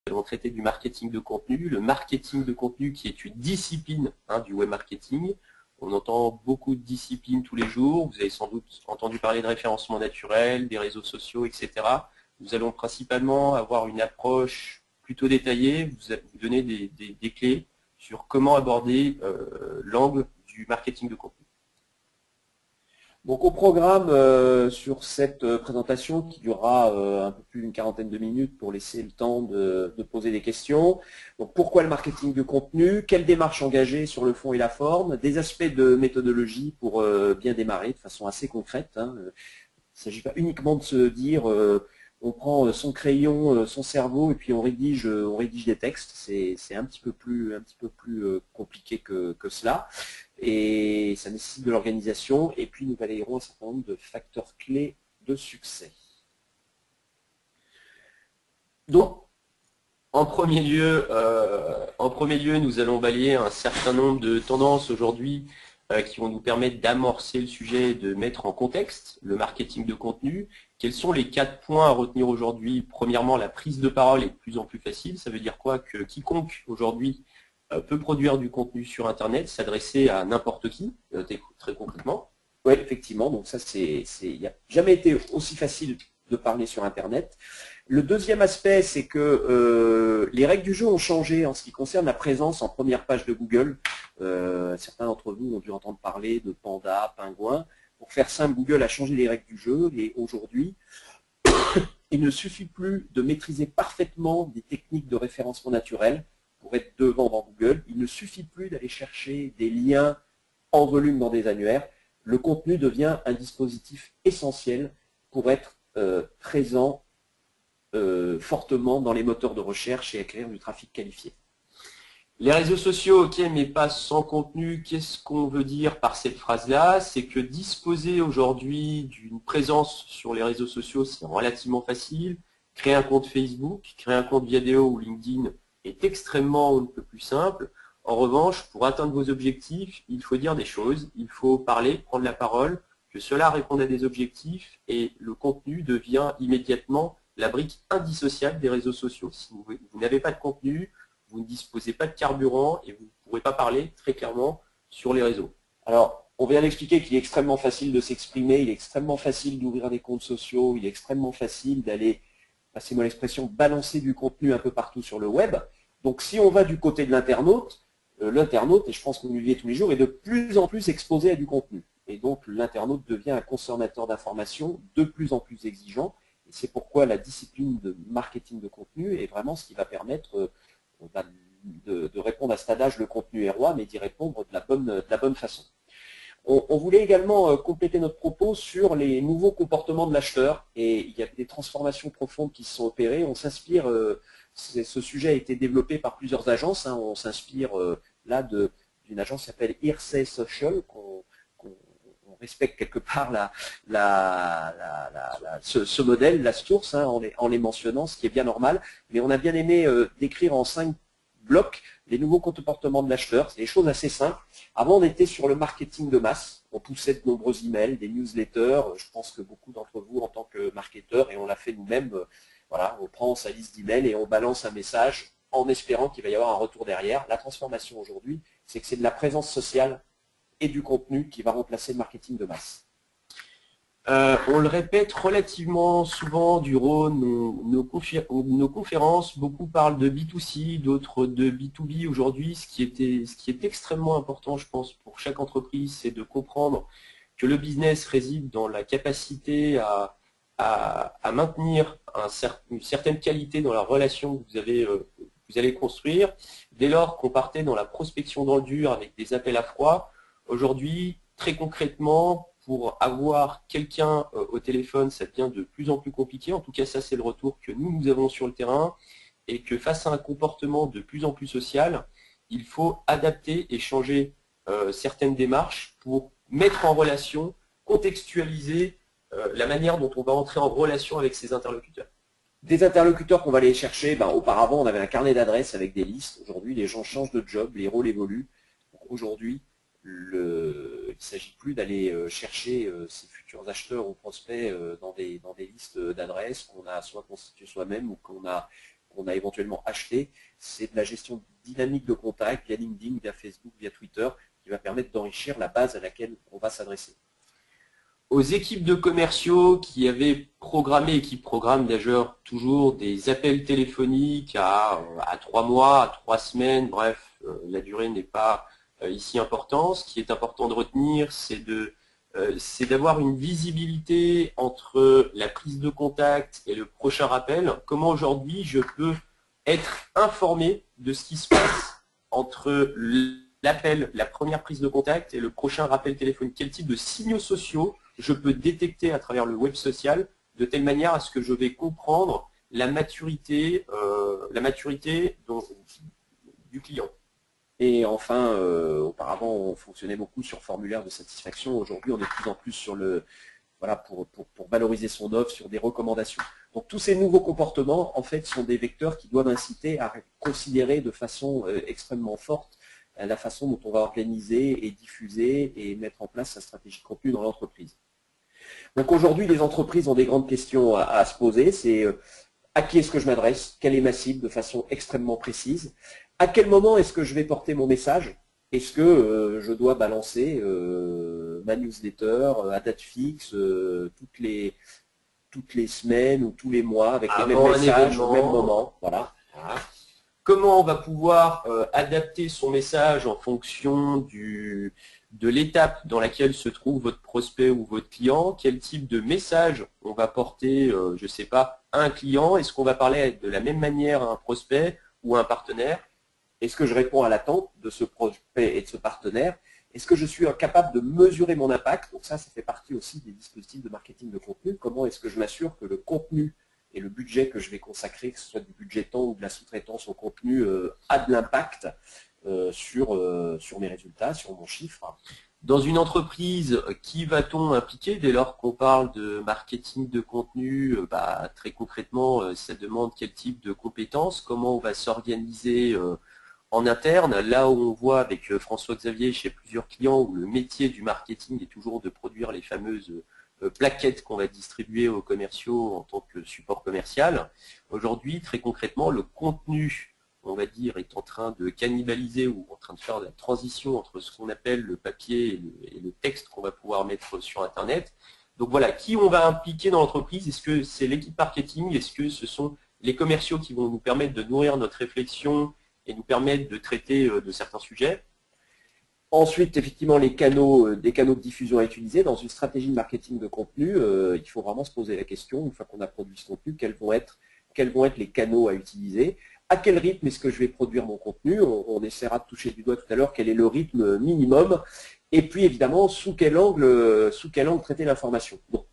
allons traiter du marketing de contenu. Le marketing de contenu qui est une discipline du web marketing. On entend beaucoup de disciplines tous les jours. Vous avez sans doute entendu parler de référencement naturel, des réseaux sociaux, etc. Nous allons principalement avoir une approche plutôt détaillée, vous donner des clés sur comment aborder l'angle du marketing de contenu. Donc au programme sur cette présentation qui durera un peu plus d'une quarantaine de minutes pour laisser le temps de poser des questions. Donc pourquoi le marketing de contenu? Quelle démarche engager sur le fond et la forme? Des aspects de méthodologie pour bien démarrer de façon assez concrète. Il ne s'agit pas uniquement de se dire on prend son crayon, son cerveau et puis on rédige des textes. C'est un petit peu plus compliqué que cela. Et ça nécessite de l'organisation. Et puis nous balayerons un certain nombre de facteurs clés de succès. Donc, en premier lieu, nous allons balayer un certain nombre de tendances aujourd'hui qui vont nous permettre d'amorcer le sujet et de mettre en contexte le marketing de contenu. Quels sont les 4 points à retenir aujourd'hui? Premièrement, la prise de parole est de plus en plus facile. Ça veut dire quoi? Que quiconque aujourd'hui peut produire du contenu sur Internet, s'adresser à n'importe qui, très concrètement. Oui, effectivement. Donc ça, il n'a jamais été aussi facile de parler sur Internet. Le deuxième aspect, c'est que les règles du jeu ont changé en ce qui concerne la présence en première page de Google. Certains d'entre vous ont dû entendre parler de Panda, Pingouin. Pour faire simple, Google a changé les règles du jeu et aujourd'hui, il ne suffit plus de maîtriser parfaitement des techniques de référencement naturel pour être devant dans Google. Il ne suffit plus d'aller chercher des liens en volume dans des annuaires. Le contenu devient un dispositif essentiel pour être présent fortement dans les moteurs de recherche et acquérir du trafic qualifié. Les réseaux sociaux, ok, mais pas sans contenu. Qu'est-ce qu'on veut dire par cette phrase-là? C'est que disposer aujourd'hui d'une présence sur les réseaux sociaux, c'est relativement facile. Créer un compte Facebook, créer un compte Viadeo ou LinkedIn est extrêmement un peu plus simple. En revanche, pour atteindre vos objectifs, il faut dire des choses, il faut parler, prendre la parole, que cela réponde à des objectifs et le contenu devient immédiatement la brique indissociable des réseaux sociaux. Si vous n'avez pas de contenu, vous ne disposez pas de carburant et vous ne pourrez pas parler très clairement sur les réseaux. Alors, on vient d'expliquer qu'il est extrêmement facile de s'exprimer, il est extrêmement facile d'ouvrir des comptes sociaux, il est extrêmement facile d'aller, passez-moi l'expression, balancer du contenu un peu partout sur le web. Donc si on va du côté de l'internaute, et je pense que vous le vivez tous les jours, est de plus en plus exposé à du contenu. Et donc l'internaute devient un consommateur d'informations de plus en plus exigeant. Et c'est pourquoi la discipline de marketing de contenu est vraiment ce qui va permettre de répondre à cet adage, le contenu est roi, mais d'y répondre de la bonne façon. On voulait également compléter notre propos sur les nouveaux comportements de l'acheteur et il y a des transformations profondes qui se sont opérées. On s'inspire, ce sujet a été développé par plusieurs agences, on s'inspire là d'une agence qui s'appelle Hearsay Social, qu'on respecte quelque part ce modèle, la source, en les mentionnant, ce qui est bien normal, mais on a bien aimé décrire en 5 blocs les nouveaux comportements de l'acheteur. C'est des choses assez simples. Avant, on était sur le marketing de masse. On poussait de nombreux emails, des newsletters. Je pense que beaucoup d'entre vous, en tant que marketeurs, et on l'a fait nous-mêmes, voilà, on prend sa liste d'emails et on balance un message en espérant qu'il va y avoir un retour derrière. La transformation aujourd'hui, c'est que c'est de la présence sociale et du contenu qui va remplacer le marketing de masse. On le répète relativement souvent durant nos conférences, beaucoup parlent de B2C, d'autres de B2B aujourd'hui. Ce qui est extrêmement important, je pense, pour chaque entreprise, c'est de comprendre que le business réside dans la capacité à maintenir une certaine qualité dans la relation que vous allez construire. Dès lors qu'on partait dans la prospection dans le dur avec des appels à froid, aujourd'hui, très concrètement, pour avoir quelqu'un au téléphone, ça devient de plus en plus compliqué. En tout cas, ça, c'est le retour que nous avons sur le terrain. Et que face à un comportement de plus en plus social, il faut adapter et changer certaines démarches pour mettre en relation, contextualiser la manière dont on va entrer en relation avec ses interlocuteurs. Des interlocuteurs qu'on va aller chercher, auparavant, on avait un carnet d'adresses avec des listes. Aujourd'hui, les gens changent de job, les rôles évoluent. Aujourd'hui, il ne s'agit plus d'aller chercher ses futurs acheteurs ou prospects dans des listes d'adresses qu'on a soit constituées soi-même ou qu'on qu'on a éventuellement acheté, c'est de la gestion dynamique de contact via LinkedIn, via Facebook, via Twitter, qui va permettre d'enrichir la base à laquelle on va s'adresser. Aux équipes de commerciaux qui avaient programmé et qui programment d'ailleurs toujours des appels téléphoniques à 3 mois, à 3 semaines, bref, la durée n'est pas ici importante. Ce qui est important de retenir, c'est d'avoir une visibilité entre la prise de contact et le prochain rappel. Comment aujourd'hui je peux être informé de ce qui se passe entre l'appel, la première prise de contact et le prochain rappel téléphonique. Quel type de signaux sociaux je peux détecter à travers le web social de telle manière à ce que je vais comprendre la maturité du client. Et enfin, auparavant, on fonctionnait beaucoup sur formulaire de satisfaction. Aujourd'hui, on est de plus en plus sur pour valoriser son offre, sur des recommandations. Donc tous ces nouveaux comportements, en fait, sont des vecteurs qui doivent inciter à considérer de façon extrêmement forte la façon dont on va organiser et diffuser et mettre en place sa stratégie de contenu dans l'entreprise. Donc aujourd'hui, les entreprises ont des grandes questions à se poser. C'est à qui est-ce que je m'adresse? Quelle est ma cible de façon extrêmement précise? À quel moment est-ce que je vais porter mon message? Est-ce que je dois balancer ma newsletter à date fixe toutes les semaines ou tous les mois avec les mêmes messages au même moment? Voilà. Comment on va pouvoir adapter son message en fonction de l'étape dans laquelle se trouve votre prospect ou votre client? Quel type de message on va porter, je ne sais pas, à un client? Est-ce qu'on va parler de la même manière à un prospect ou à un partenaire? Est-ce que je réponds à l'attente de ce prospect et de ce partenaire? Est-ce que je suis capable de mesurer mon impact? Donc ça fait partie aussi des dispositifs de marketing de contenu. Comment est-ce que je m'assure que le contenu et le budget que je vais consacrer, que ce soit du budget temps ou de la sous-traitance au contenu, a de l'impact sur mes résultats, sur mon chiffre? Dans une entreprise, qui va-t-on impliquer dès lors qu'on parle de marketing de contenu? Très concrètement, ça demande quel type de compétences, comment on va s'organiser en interne. Là où on voit avec François-Xavier chez plusieurs clients où le métier du marketing est toujours de produire les fameuses plaquettes qu'on va distribuer aux commerciaux en tant que support commercial. Aujourd'hui, très concrètement, le contenu, on va dire, est en train de cannibaliser ou en train de faire la transition entre ce qu'on appelle le papier et le texte qu'on va pouvoir mettre sur Internet. Donc voilà, qui on va impliquer dans l'entreprise? Est-ce que c'est l'équipe marketing? Est-ce que ce sont les commerciaux qui vont nous permettre de nourrir notre réflexion et nous permettre de traiter de certains sujets? Ensuite, effectivement, des canaux de diffusion à utiliser. Dans une stratégie de marketing de contenu, il faut vraiment se poser la question, une fois qu'on a produit ce contenu, quels vont être les canaux à utiliser? À quel rythme est-ce que je vais produire mon contenu? On essaiera de toucher du doigt tout à l'heure quel est le rythme minimum. Et puis, évidemment, sous quel angle traiter l'information. Donc,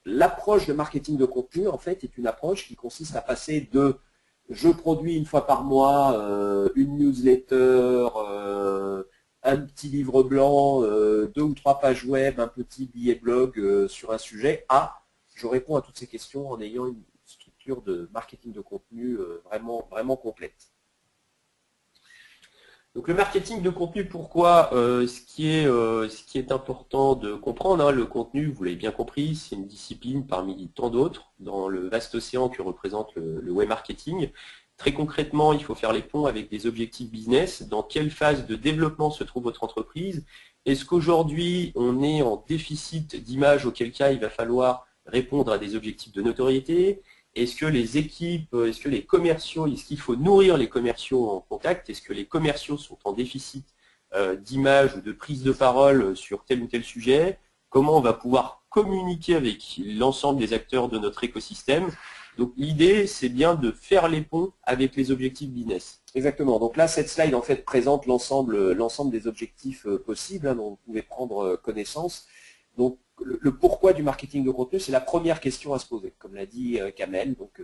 l'approche de marketing de contenu, en fait, est une approche qui consiste à passer de je produis une fois par mois une newsletter, un petit livre blanc, 2 ou 3 pages web, un petit billet blog sur un sujet, je réponds à toutes ces questions en ayant une structure de marketing de contenu vraiment complète. Donc le marketing de contenu, pourquoi ce qui est important de comprendre, le contenu, vous l'avez bien compris, c'est une discipline parmi tant d'autres dans le vaste océan que représente le web marketing. Très concrètement, il faut faire les ponts avec des objectifs business. Dans quelle phase de développement se trouve votre entreprise? Est-ce qu'aujourd'hui, on est en déficit d'image, auquel cas il va falloir répondre à des objectifs de notoriété? Est-ce que les équipes, est-ce que les commerciaux, est-ce qu'il faut nourrir les commerciaux en contact? Est-ce que les commerciaux sont en déficit d'image ou de prise de parole sur tel ou tel sujet? Comment on va pouvoir communiquer avec l'ensemble des acteurs de notre écosystème? Donc l'idée, c'est bien de faire les ponts avec les objectifs business. Exactement. Donc là, cette slide en fait présente l'ensemble des objectifs possibles dont vous pouvez prendre connaissance. Donc le pourquoi du marketing de contenu, c'est la première question à se poser. Comme l'a dit Kamel, donc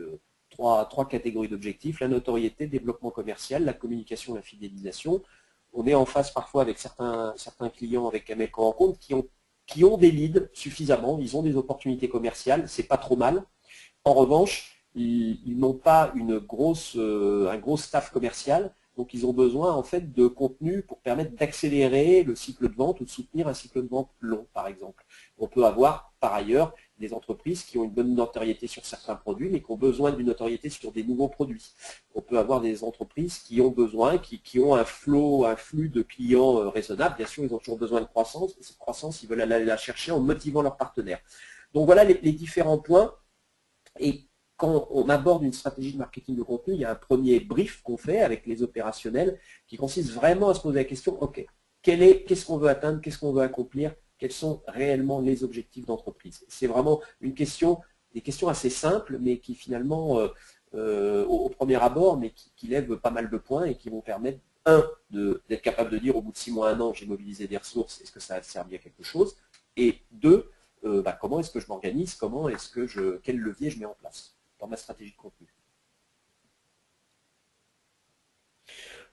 trois catégories d'objectifs: la notoriété, développement commercial, la communication, la fidélisation. On est en face parfois avec certains clients avec Kamel qu'on rencontre qui ont des leads suffisamment, ils ont des opportunités commerciales, c'est pas trop mal. En revanche, ils n'ont pas un gros staff commercial, donc ils ont besoin en fait de contenu pour permettre d'accélérer le cycle de vente ou de soutenir un cycle de vente long, par exemple. On peut avoir par ailleurs des entreprises qui ont une bonne notoriété sur certains produits, mais qui ont besoin d'une notoriété sur des nouveaux produits. On peut avoir des entreprises qui ont besoin, qui ont un flux de clients raisonnable. Bien sûr, ils ont toujours besoin de croissance, mais cette croissance, ils veulent aller la chercher en motivant leurs partenaires. Donc voilà les différents points. Et quand on aborde une stratégie de marketing de contenu, il y a un premier brief qu'on fait avec les opérationnels qui consiste vraiment à se poser la question, ok, qu'est-ce qu'on veut atteindre, qu'est-ce qu'on veut accomplir, quels sont réellement les objectifs d'entreprise. C'est vraiment des questions assez simples, mais qui finalement, au premier abord, mais qui lèvent pas mal de points et qui vont permettre, d'être capable de dire au bout de 6 mois, 1 an, j'ai mobilisé des ressources, est-ce que ça a servi à quelque chose, et 2, comment est-ce que je m'organise, quel levier je mets en place dans ma stratégie de contenu.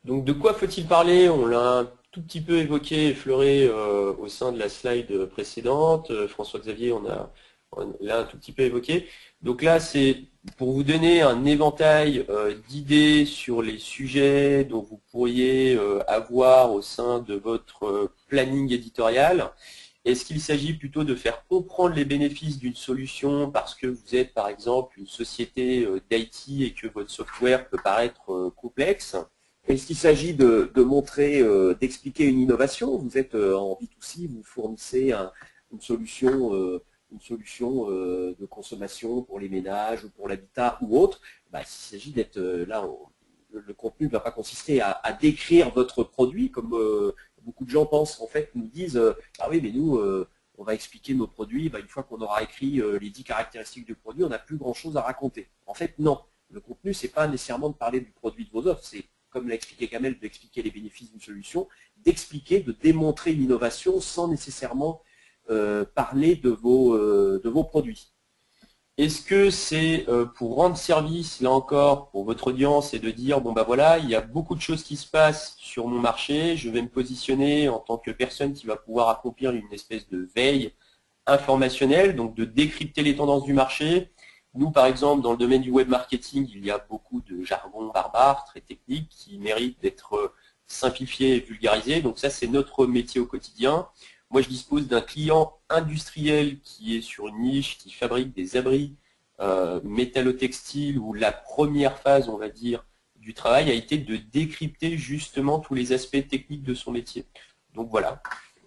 Donc de quoi faut-il parler? On l'a un tout petit peu évoqué, effleuré au sein de la slide précédente. François-Xavier, on l'a un tout petit peu évoqué. Donc là, c'est pour vous donner un éventail d'idées sur les sujets dont vous pourriez avoir au sein de votre planning éditorial. Est-ce qu'il s'agit plutôt de faire comprendre les bénéfices d'une solution parce que vous êtes par exemple une société d'IT et que votre software peut paraître complexe? Est-ce qu'il s'agit de montrer, d'expliquer une innovation? Vous êtes en B2C, vous fournissez une solution de consommation pour les ménages ou pour l'habitat ou autre. Il s'agit d'être là, le contenu ne va pas consister à décrire votre produit comme beaucoup de gens pensent, en fait, nous disent ah oui, mais nous, on va expliquer nos produits, une fois qu'on aura écrit les 10 caractéristiques du produit, on n'a plus grand-chose à raconter. En fait, non. Le contenu, c'est pas nécessairement de parler du produit de vos offres, c'est, comme l'a expliqué Kamel, d'expliquer les bénéfices d'une solution, d'expliquer, de démontrer une innovation sans nécessairement parler de vos produits. Est-ce que c'est pour rendre service, là encore, pour votre audience et de dire, bon voilà, il y a beaucoup de choses qui se passent sur mon marché, je vais me positionner en tant que personne qui va pouvoir accomplir une espèce de veille informationnelle, donc de décrypter les tendances du marché. Nous, par exemple, dans le domaine du web marketing, il y a beaucoup de jargon barbare, très technique, qui mérite d'être simplifié et vulgarisé. Donc ça, c'est notre métier au quotidien. Moi, je dispose d'un client industriel qui est sur une niche, qui fabrique des abris métallo-textiles où la première phase, on va dire, du travail a été de décrypter justement tous les aspects techniques de son métier. Donc voilà.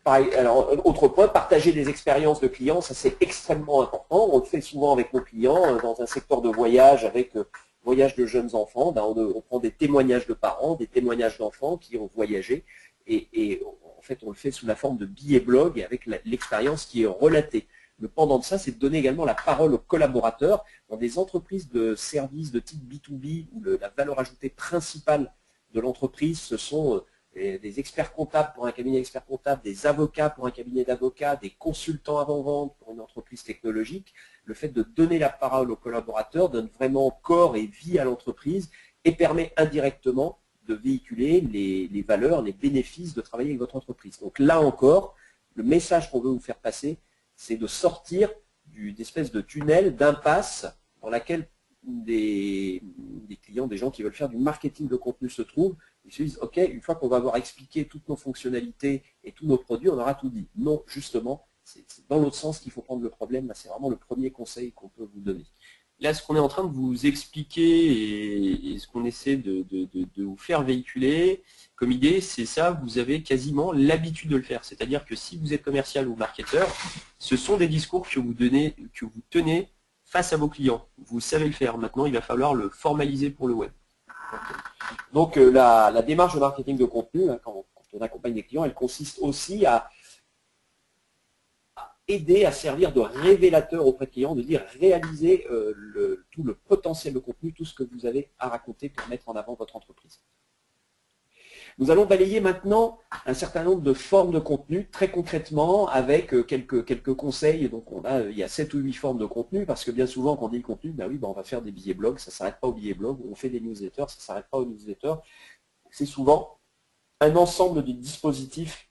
Pareil, alors, autre point, partager des expériences de clients, ça c'est extrêmement important. On le fait souvent avec nos clients dans un secteur de voyage, avec voyage de jeunes enfants. On prend des témoignages de parents, des témoignages d'enfants qui ont voyagé et en fait, on le fait sous la forme de billets blog et avec l'expérience qui est relatée. Le pendant de ça, c'est de donner également la parole aux collaborateurs. Dans des entreprises de services de type B2B, où la valeur ajoutée principale de l'entreprise, ce sont des experts comptables pour un cabinet d'experts comptables, des avocats pour un cabinet d'avocats, des consultants avant-vente pour une entreprise technologique. Le fait de donner la parole aux collaborateurs donne vraiment corps et vie à l'entreprise et permet indirectement de véhiculer les valeurs, les bénéfices de travailler avec votre entreprise. Donc là encore, le message qu'on veut vous faire passer, c'est de sortir d'espèce de tunnel, d'impasse dans laquelle des clients, des gens qui veulent faire du marketing de contenu se trouvent. Ils se disent, ok, une fois qu'on va avoir expliqué toutes nos fonctionnalités et tous nos produits, on aura tout dit. Non, justement, c'est dans l'autre sens qu'il faut prendre le problème. C'est vraiment le premier conseil qu'on peut vous donner. Là, ce qu'on est en train de vous expliquer et ce qu'on essaie de vous faire véhiculer comme idée, c'est ça, vous avez quasiment l'habitude de le faire. C'est-à-dire que si vous êtes commercial ou marketeur, ce sont des discours que vous tenez face à vos clients. Vous savez le faire. Maintenant, il va falloir le formaliser pour le web. Donc, la démarche de marketing de contenu, quand on accompagne des clients, elle consiste aussi à aider à servir de révélateur auprès de clients, de dire réaliser tout le potentiel de contenu, tout ce que vous avez à raconter pour mettre en avant votre entreprise. Nous allons balayer maintenant un certain nombre de formes de contenu, très concrètement, avec quelques conseils. Donc il y a 7 ou 8 formes de contenu, parce que bien souvent, quand on dit le contenu, on va faire des billets blogs, ça ne s'arrête pas aux billets blogs, on fait des newsletters, ça ne s'arrête pas aux newsletters. C'est souvent un ensemble de dispositifs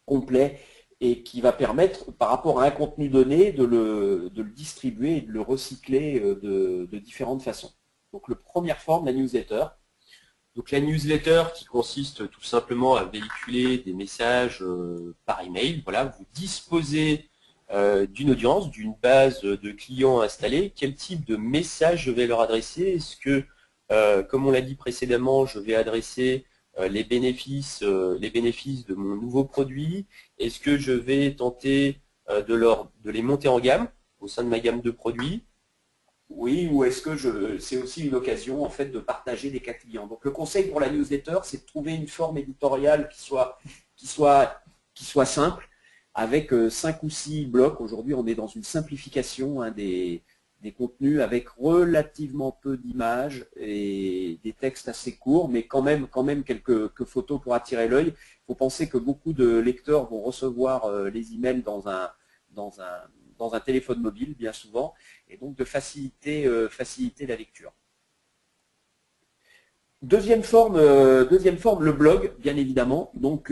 complets et qui va permettre, par rapport à un contenu donné, de le distribuer et de le recycler de différentes façons. Donc, la première forme, la newsletter. Donc, la newsletter qui consiste tout simplement à véhiculer des messages par email. Voilà, vous disposez d'une audience, d'une base de clients installés, quel type de message je vais leur adresser. Est-ce que, comme on l'a dit précédemment, je vais adresser les bénéfices de mon nouveau produit? Est-ce que je vais tenter de les monter en gamme au sein de ma gamme de produits? Oui, ou est-ce que c'est aussi une occasion en fait de partager des cas clients. Donc le conseil pour la newsletter, c'est de trouver une forme éditoriale qui soit simple, avec 5 ou 6 blocs. Aujourd'hui, on est dans une simplification des contenus avec relativement peu d'images et des textes assez courts, mais quand même quelques photos pour attirer l'œil. Il faut penser que beaucoup de lecteurs vont recevoir les emails dans un téléphone mobile, bien souvent, et donc de faciliter la lecture. Deuxième forme, le blog, bien évidemment. Donc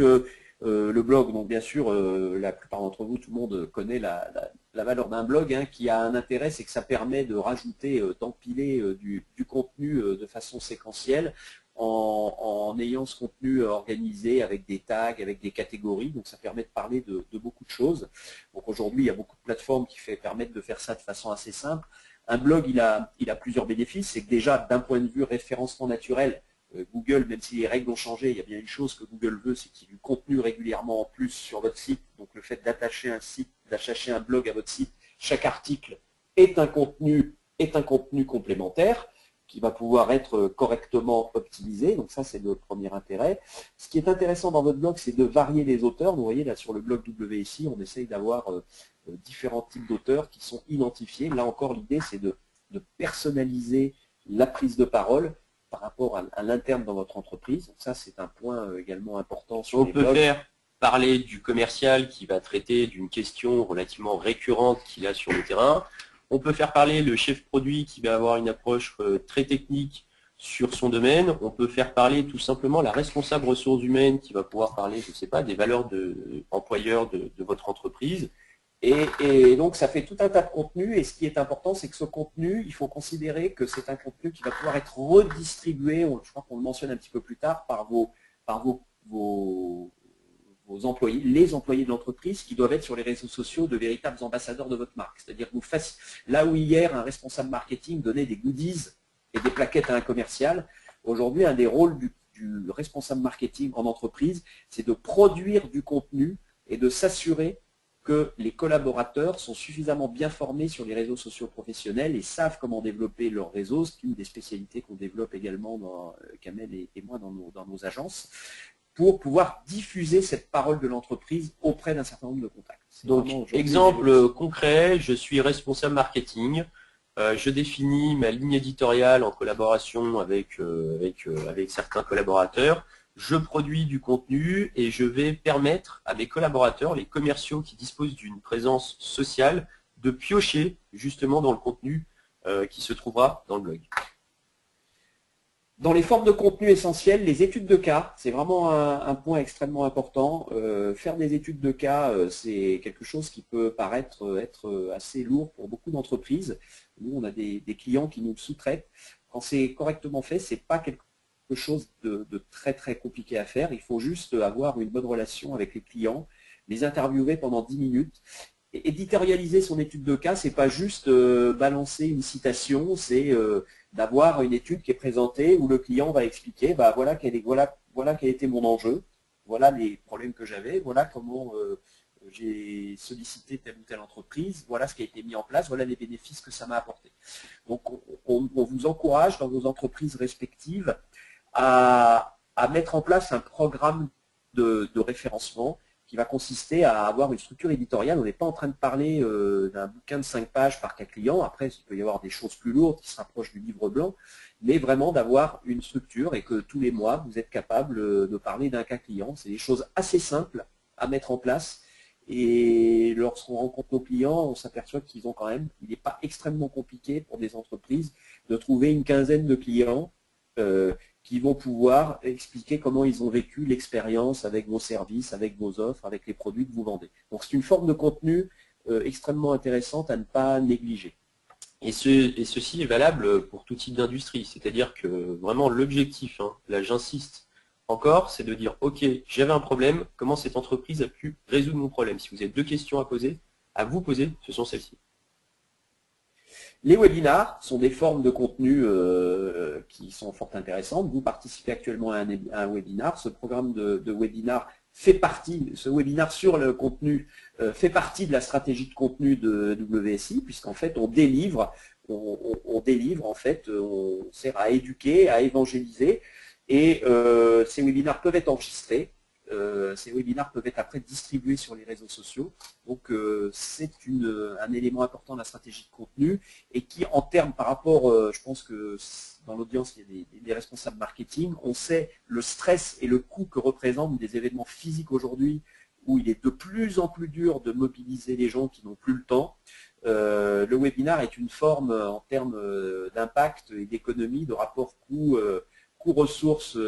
le blog, donc bien sûr, la plupart d'entre vous, tout le monde connaît la valeur d'un blog, hein, qui a un intérêt, c'est que ça permet de rajouter, d'empiler du contenu de façon séquentielle en ayant ce contenu organisé avec des tags, avec des catégories. Donc ça permet de parler de beaucoup de choses. Donc aujourd'hui, il y a beaucoup de plateformes qui permettent de faire ça de façon assez simple. Un blog, il a plusieurs bénéfices. C'est que déjà, d'un point de vue référencement naturel, Google, même si les règles ont changé, il y a bien une chose que Google veut, c'est qu'il y ait du contenu régulièrement en plus sur votre site. Donc le fait d'attacher un blog à votre site, chaque article est un contenu complémentaire qui va pouvoir être correctement optimisé. Donc ça, c'est le premier intérêt. Ce qui est intéressant dans votre blog, c'est de varier les auteurs. Vous voyez là sur le blog WSI, on essaye d'avoir différents types d'auteurs qui sont identifiés. Là encore, l'idée, c'est de personnaliser la prise de parole par rapport à l'interne dans votre entreprise. Donc ça, c'est un point également important sur les blogs. On peut faire parler du commercial qui va traiter d'une question relativement récurrente qu'il a sur le terrain. On peut faire parler le chef produit qui va avoir une approche très technique sur son domaine. On peut faire parler tout simplement la responsable ressources humaines qui va pouvoir parler, je ne sais pas, des valeurs employeurs de votre entreprise. Et donc, ça fait tout un tas de contenus. Et ce qui est important, c'est que ce contenu, il faut considérer que c'est un contenu qui va pouvoir être redistribué, je crois qu'on le mentionne un petit peu plus tard, par vos employés, les employés de l'entreprise qui doivent être sur les réseaux sociaux de véritables ambassadeurs de votre marque. C'est-à-dire que là où hier, un responsable marketing donnait des goodies et des plaquettes à un commercial, aujourd'hui, un des rôles du responsable marketing en entreprise, c'est de produire du contenu et de s'assurer que les collaborateurs sont suffisamment bien formés sur les réseaux sociaux professionnels et savent comment développer leur réseau. C'est une des spécialités qu'on développe également Kamel et moi dans nos agences, pour pouvoir diffuser cette parole de l'entreprise auprès d'un certain nombre de contacts. Donc, exemple concret, je suis responsable marketing, je définis ma ligne éditoriale en collaboration avec certains collaborateurs, je produis du contenu et je vais permettre à mes collaborateurs, les commerciaux qui disposent d'une présence sociale, de piocher justement dans le contenu qui se trouvera dans le blog. Dans les formes de contenu essentielles, les études de cas, c'est vraiment un point extrêmement important. Faire des études de cas, c'est quelque chose qui peut paraître être assez lourd pour beaucoup d'entreprises. Nous, on a des clients qui nous le sous-traitent. Quand c'est correctement fait, c'est pas quelque chose de très très compliqué à faire. Il faut juste avoir une bonne relation avec les clients, les interviewer pendant 10 minutes. Et éditorialiser son étude de cas, c'est pas juste balancer une citation, c'est d'avoir une étude qui est présentée où le client va expliquer, bah, voilà quel était mon enjeu, voilà les problèmes que j'avais, voilà comment j'ai sollicité telle ou telle entreprise, voilà ce qui a été mis en place, voilà les bénéfices que ça m'a apporté. Donc on vous encourage dans vos entreprises respectives à mettre en place un programme de référencement qui va consister à avoir une structure éditoriale. On n'est pas en train de parler d'un bouquin de 5 pages par cas client. Après, il peut y avoir des choses plus lourdes qui se rapprochent du livre blanc, mais vraiment d'avoir une structure et que tous les mois, vous êtes capable de parler d'un cas client. C'est des choses assez simples à mettre en place. Et lorsqu'on rencontre nos clients, on s'aperçoit qu'ils ont quand même, il n'est pas extrêmement compliqué pour des entreprises de trouver une quinzaine de clients qui vont pouvoir expliquer comment ils ont vécu l'expérience avec vos services, avec vos offres, avec les produits que vous vendez. Donc c'est une forme de contenu extrêmement intéressante à ne pas négliger. Et ceci est valable pour tout type d'industrie, c'est-à-dire que vraiment l'objectif, hein, là j'insiste encore, c'est de dire ok, j'avais un problème, comment cette entreprise a pu résoudre mon problème. Si vous avez 2 questions à poser, à vous poser, ce sont celles-ci. Les webinars sont des formes de contenu qui sont fort intéressantes. Vous participez actuellement à un webinar. Ce programme de webinar fait partie, ce webinar sur le contenu fait partie de la stratégie de contenu de WSI, puisqu'en fait on délivre en fait, on sert à éduquer, à évangéliser, et ces webinars peuvent être enregistrés. Ces webinars peuvent être après distribués sur les réseaux sociaux. Donc c'est un élément important de la stratégie de contenu et qui, en termes par rapport, je pense que dans l'audience il y a des responsables marketing, on sait le stress et le coût que représentent des événements physiques aujourd'hui où il est de plus en plus dur de mobiliser les gens qui n'ont plus le temps. Le webinar est une forme en termes d'impact et d'économie, de rapport coût-ressources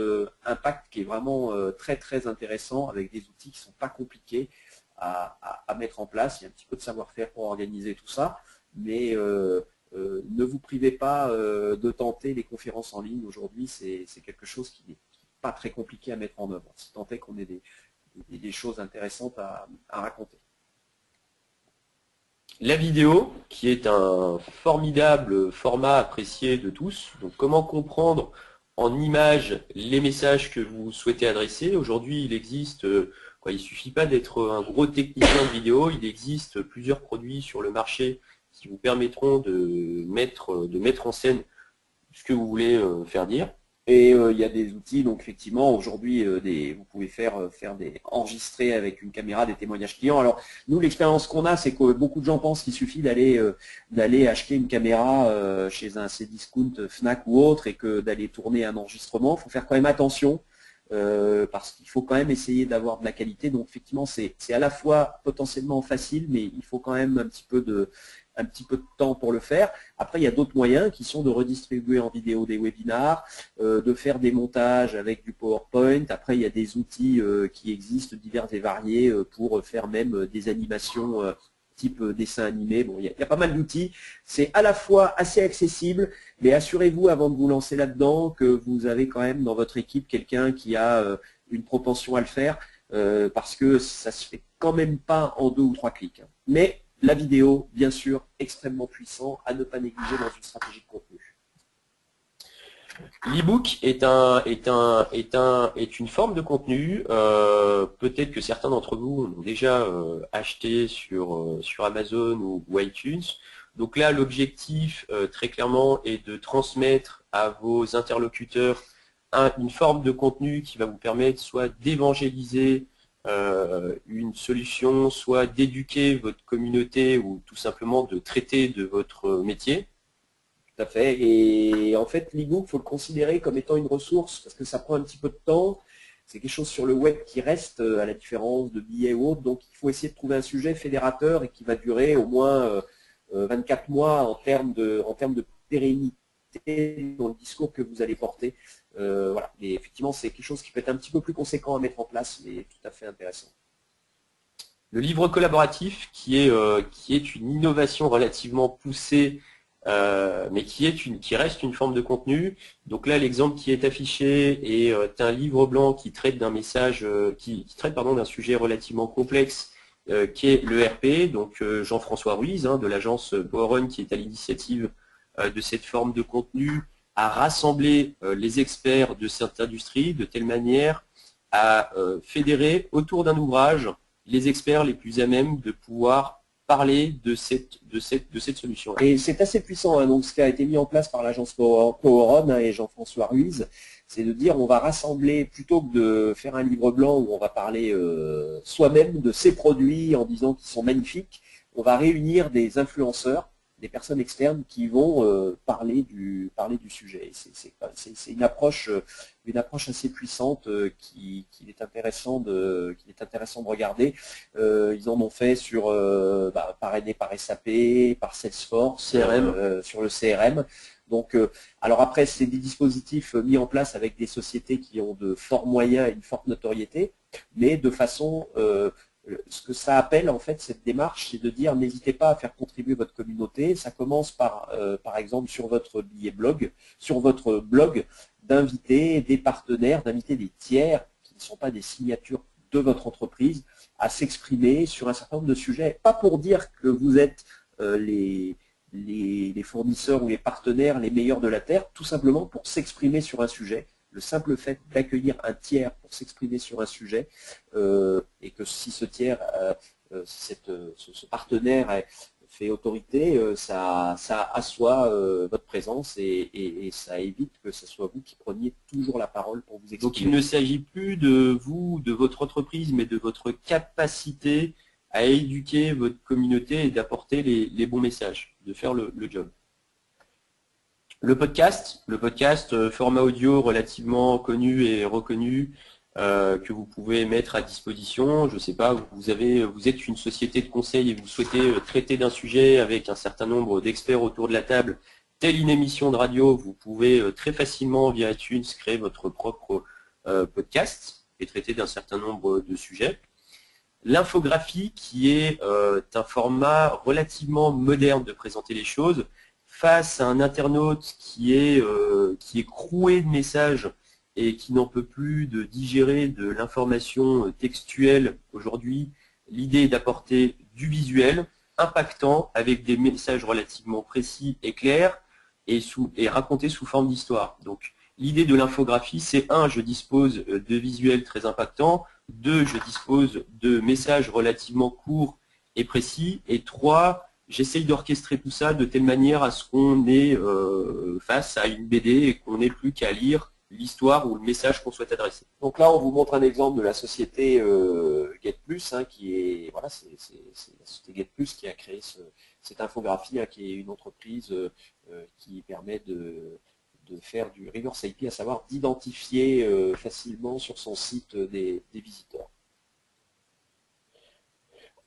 impact qui est vraiment très très intéressant, avec des outils qui ne sont pas compliqués à mettre en place. Il y a un petit peu de savoir-faire pour organiser tout ça, mais ne vous privez pas de tenter les conférences en ligne. Aujourd'hui, c'est quelque chose qui n'est pas très compliqué à mettre en œuvre, si tant est qu'on ait des choses intéressantes à raconter. La vidéo, qui est un formidable format apprécié de tous. Donc comment comprendre en images les messages que vous souhaitez adresser. Aujourd'hui, il existe, il ne suffit pas d'être un gros technicien de vidéo, il existe plusieurs produits sur le marché qui vous permettront de mettre en scène ce que vous voulez faire dire. Et il y a des outils, donc effectivement, aujourd'hui, vous pouvez enregistrer avec une caméra des témoignages clients. Alors, nous, l'expérience qu'on a, c'est que beaucoup de gens pensent qu'il suffit d'aller acheter une caméra chez un Cdiscount, Fnac ou autre, et que d'aller tourner un enregistrement. Il faut faire quand même attention, parce qu'il faut quand même essayer d'avoir de la qualité. Donc, effectivement, c'est à la fois potentiellement facile, mais il faut quand même un petit peu de temps pour le faire. Après, il y a d'autres moyens qui sont de redistribuer en vidéo des webinars, de faire des montages avec du PowerPoint. Après, il y a des outils qui existent divers et variés pour faire même des animations type dessin animé. Bon, il y a pas mal d'outils. C'est à la fois assez accessible, mais assurez-vous avant de vous lancer là-dedans que vous avez quand même dans votre équipe quelqu'un qui a une propension à le faire, parce que ça se fait quand même pas en 2 ou 3 clics. Mais la vidéo, bien sûr, extrêmement puissant, à ne pas négliger dans une stratégie de contenu. L'e-book est une forme de contenu. Peut-être que certains d'entre vous l'ont déjà acheté sur Amazon ou iTunes. Donc là, l'objectif, très clairement, est de transmettre à vos interlocuteurs une forme de contenu qui va vous permettre soit d'évangéliser une solution, soit d'éduquer votre communauté ou tout simplement de traiter de votre métier. Tout à fait. Et en fait, l'e-book, il faut le considérer comme étant une ressource parce que ça prend un petit peu de temps. C'est quelque chose sur le web qui reste, à la différence de billets ou autres. Donc, il faut essayer de trouver un sujet fédérateur et qui va durer au moins 24 mois en termes de pérennité dans le discours que vous allez porter. Voilà. Et effectivement, c'est quelque chose qui peut être un petit peu plus conséquent à mettre en place, mais tout à fait intéressant. Le livre collaboratif, qui est une innovation relativement poussée, mais qui reste une forme de contenu. Donc là, l'exemple qui est affiché est un livre blanc qui traite d'un message, qui traite d'un sujet relativement complexe, qui est le RP. Donc Jean-François Ruiz, de l'agence PowerRun, qui est à l'initiative de cette forme de contenu, à rassembler les experts de cette industrie de telle manière à fédérer autour d'un ouvrage les experts les plus à même de pouvoir parler de cette solution. Et c'est assez puissant, donc ce qui a été mis en place par l'agence PowerRun et Jean-François Ruiz, c'est de dire on va rassembler, plutôt que de faire un livre blanc où on va parler soi-même de ces produits en disant qu'ils sont magnifiques, on va réunir des influenceurs, des personnes externes qui vont parler du sujet. C'est une approche assez puissante qu'il est intéressant de regarder. Ils en ont fait parrainé par SAP, par Salesforce, sur le CRM. Donc, alors après, c'est des dispositifs mis en place avec des sociétés qui ont de forts moyens et une forte notoriété, mais de façon ce que ça appelle en fait cette démarche, c'est de dire n'hésitez pas à faire contribuer votre communauté. Ça commence par exemple sur votre blog, d'inviter des partenaires, d'inviter des tiers qui ne sont pas des signatures de votre entreprise à s'exprimer sur un certain nombre de sujets, pas pour dire que vous êtes les fournisseurs ou les partenaires les meilleurs de la Terre, tout simplement pour s'exprimer sur un sujet. Le simple fait d'accueillir un tiers pour s'exprimer sur un sujet, et que si ce tiers, ce partenaire fait autorité, ça assoit votre présence et ça évite que ce soit vous qui preniez toujours la parole pour vous exprimer. Donc il ne s'agit plus de vous, de votre entreprise, mais de votre capacité à éduquer votre communauté et d'apporter les bons messages, de faire le job. Le podcast, format audio relativement connu et reconnu, que vous pouvez mettre à disposition. Je ne sais pas, vous êtes une société de conseil et vous souhaitez traiter d'un sujet avec un certain nombre d'experts autour de la table, telle une émission de radio, vous pouvez très facilement via iTunes créer votre propre podcast et traiter d'un certain nombre de sujets. L'infographie qui est un format relativement moderne de présenter les choses face à un internaute qui est croué de messages et qui n'en peut plus de digérer de l'information textuelle aujourd'hui. L'idée est d'apporter du visuel impactant avec des messages relativement précis et clairs et racontés sous forme d'histoire. Donc l'idée de l'infographie, c'est 1, je dispose de visuels très impactants, 2, je dispose de messages relativement courts et précis, et 3, j'essaye d'orchestrer tout ça de telle manière à ce qu'on est face à une BD et qu'on n'ait plus qu'à lire l'histoire ou le message qu'on souhaite adresser. Donc là, on vous montre un exemple de la société GetPlus, hein, qui est, voilà, c'est la société GetPlus qui a créé cette infographie, hein, qui est une entreprise qui permet de faire du reverse IP, à savoir d'identifier facilement sur son site des visiteurs.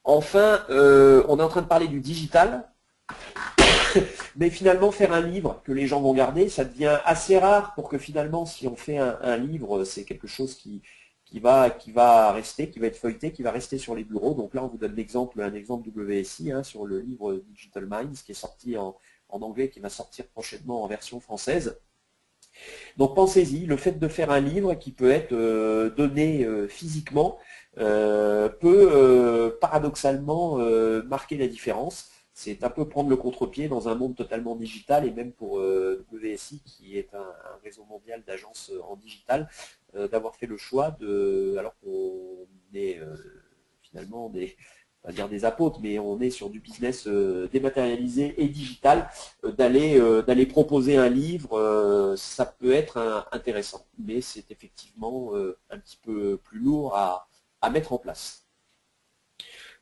Enfin, on est en train de parler du digital, mais finalement faire un livre que les gens vont garder, ça devient assez rare pour que finalement, si on fait un livre, c'est quelque chose qui va rester, qui va être feuilleté, qui va rester sur les bureaux. Donc là, on vous donne un exemple WSI, hein, sur le livre Digital Minds, qui est sorti en anglais, qui va sortir prochainement en version française. Donc pensez-y, le fait de faire un livre qui peut être donné physiquement peut paradoxalement marquer la différence. C'est un peu prendre le contre-pied dans un monde totalement digital, et même pour WSI, qui est un réseau mondial d'agences en digital, d'avoir fait le choix alors qu'on est finalement on va dire des apôtres, mais on est sur du business dématérialisé et digital, d'aller proposer un livre, ça peut être intéressant, mais c'est effectivement un petit peu plus lourd à mettre en place.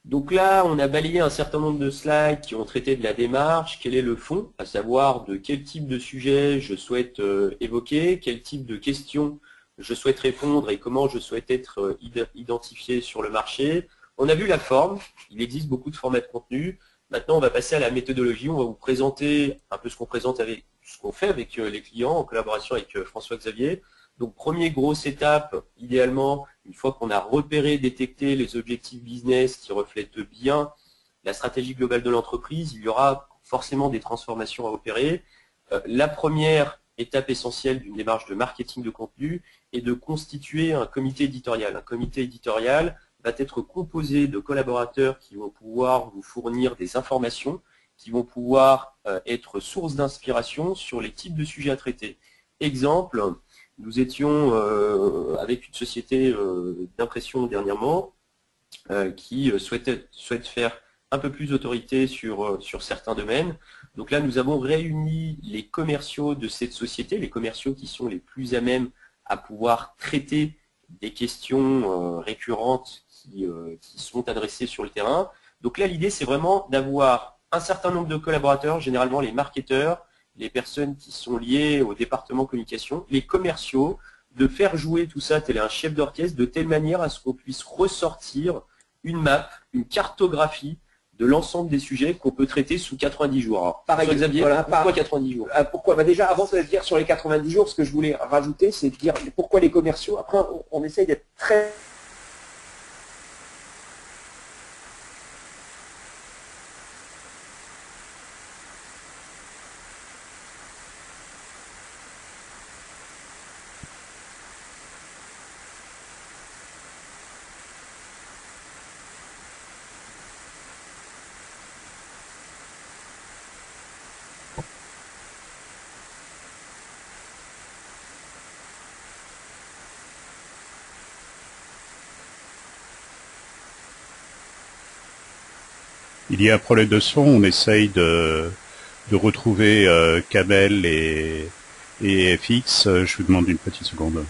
Donc là, on a balayé un certain nombre de slides qui ont traité de la démarche, quel est le fond, à savoir de quel type de sujet je souhaite évoquer, quel type de questions je souhaite répondre et comment je souhaite être identifié sur le marché. On a vu la forme, il existe beaucoup de formats de contenu. Maintenant, on va passer à la méthodologie. On va vous présenter un peu ce qu'on fait avec les clients en collaboration avec François-Xavier. Donc, première grosse étape, idéalement, une fois qu'on a repéré, détecté les objectifs business qui reflètent bien la stratégie globale de l'entreprise, il y aura forcément des transformations à opérer. La première étape essentielle d'une démarche de marketing de contenu est de constituer un comité éditorial. Un comité éditorial va être composé de collaborateurs qui vont pouvoir vous fournir des informations, qui vont pouvoir être source d'inspiration sur les types de sujets à traiter. Exemple, nous étions avec une société d'impression dernièrement qui souhaite faire un peu plus d'autorité sur certains domaines. Donc là, nous avons réuni les commerciaux de cette société, les commerciaux qui sont les plus à même à pouvoir traiter des questions récurrentes qui sont adressées sur le terrain. Donc là, l'idée, c'est vraiment d'avoir un certain nombre de collaborateurs, généralement les marketeurs, les personnes qui sont liées au département communication, les commerciaux, de faire jouer tout ça tel un chef d'orchestre de telle manière à ce qu'on puisse ressortir une map, une cartographie de l'ensemble des sujets qu'on peut traiter sous 90 jours. Alors, par exemple, Xavier, voilà, pourquoi 90 jours Pourquoi déjà, avant de dire sur les 90 jours, ce que je voulais rajouter, c'est de dire pourquoi les commerciaux. Après, on essaye d'être très Il y a un problème de son, on essaye de retrouver Kamel et FX. Je vous demande une petite seconde.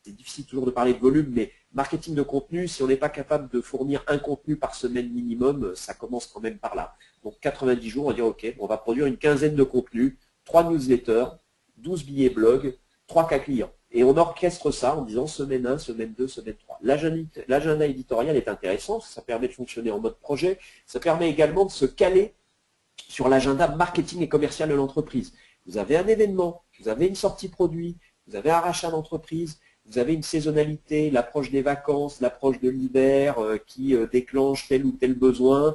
C'est difficile toujours de parler de volume, mais marketing de contenu, si on n'est pas capable de fournir un contenu par semaine minimum, ça commence quand même par là. Donc 90 jours, on va dire ok, on va produire une quinzaine de contenus, 3 newsletters, 12 billets blog, 3 cas clients. Et on orchestre ça en disant semaine 1, semaine 2, semaine 3. L'agenda éditorial est intéressant, ça permet de fonctionner en mode projet, ça permet également de se caler sur l'agenda marketing et commercial de l'entreprise. Vous avez un événement, vous avez une sortie produit, vous avez un rachat d'entreprise, vous avez une saisonnalité, l'approche des vacances, l'approche de l'hiver qui déclenche tel ou tel besoin.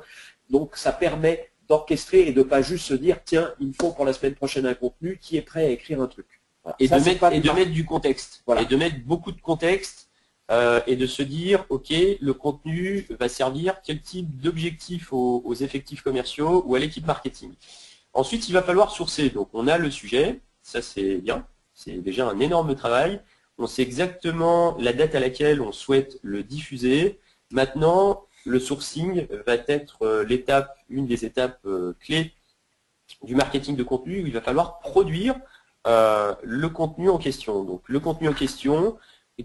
Donc ça permet d'orchestrer et de ne pas juste se dire tiens, il me faut pour la semaine prochaine un contenu qui est prêt à écrire un truc. Voilà. Et, de mettre du contexte. Voilà. Et de mettre beaucoup de contexte et de se dire ok, le contenu va servir quel type d'objectif aux effectifs commerciaux ou à l'équipe marketing. Ensuite, il va falloir sourcer. Donc on a le sujet, ça c'est bien, c'est déjà un énorme travail. On sait exactement la date à laquelle on souhaite le diffuser. Maintenant, le sourcing va être une des étapes clés du marketing de contenu où il va falloir produire le contenu en question. Donc, le contenu en question,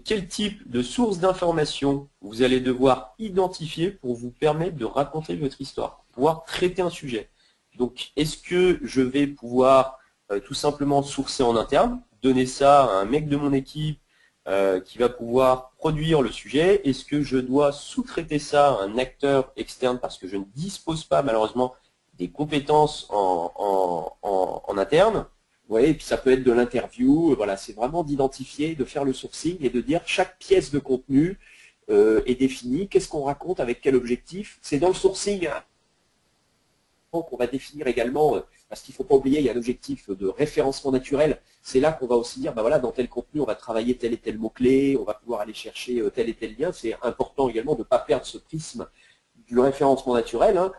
quel type de source d'information vous allez devoir identifier pour vous permettre de raconter votre histoire, pouvoir traiter un sujet. Donc, est-ce que je vais pouvoir tout simplement sourcer en interne, donner ça à un mec de mon équipe qui va pouvoir produire le sujet? Est-ce que je dois sous-traiter ça à un acteur externe parce que je ne dispose pas malheureusement des compétences en interne? Vous voyez, et puis ça peut être de l'interview. Voilà, c'est vraiment d'identifier, de faire le sourcing et de dire chaque pièce de contenu est définie. Qu'est-ce qu'on raconte, avec quel objectif? C'est dans le sourcing qu'on va définir également, parce qu'il ne faut pas oublier, il y a l'objectif de référencement naturel. C'est là qu'on va aussi dire, ben voilà, dans tel contenu, on va travailler tel et tel mot-clé, on va pouvoir aller chercher tel et tel lien. C'est important également de ne pas perdre ce prisme du référencement naturel, hein,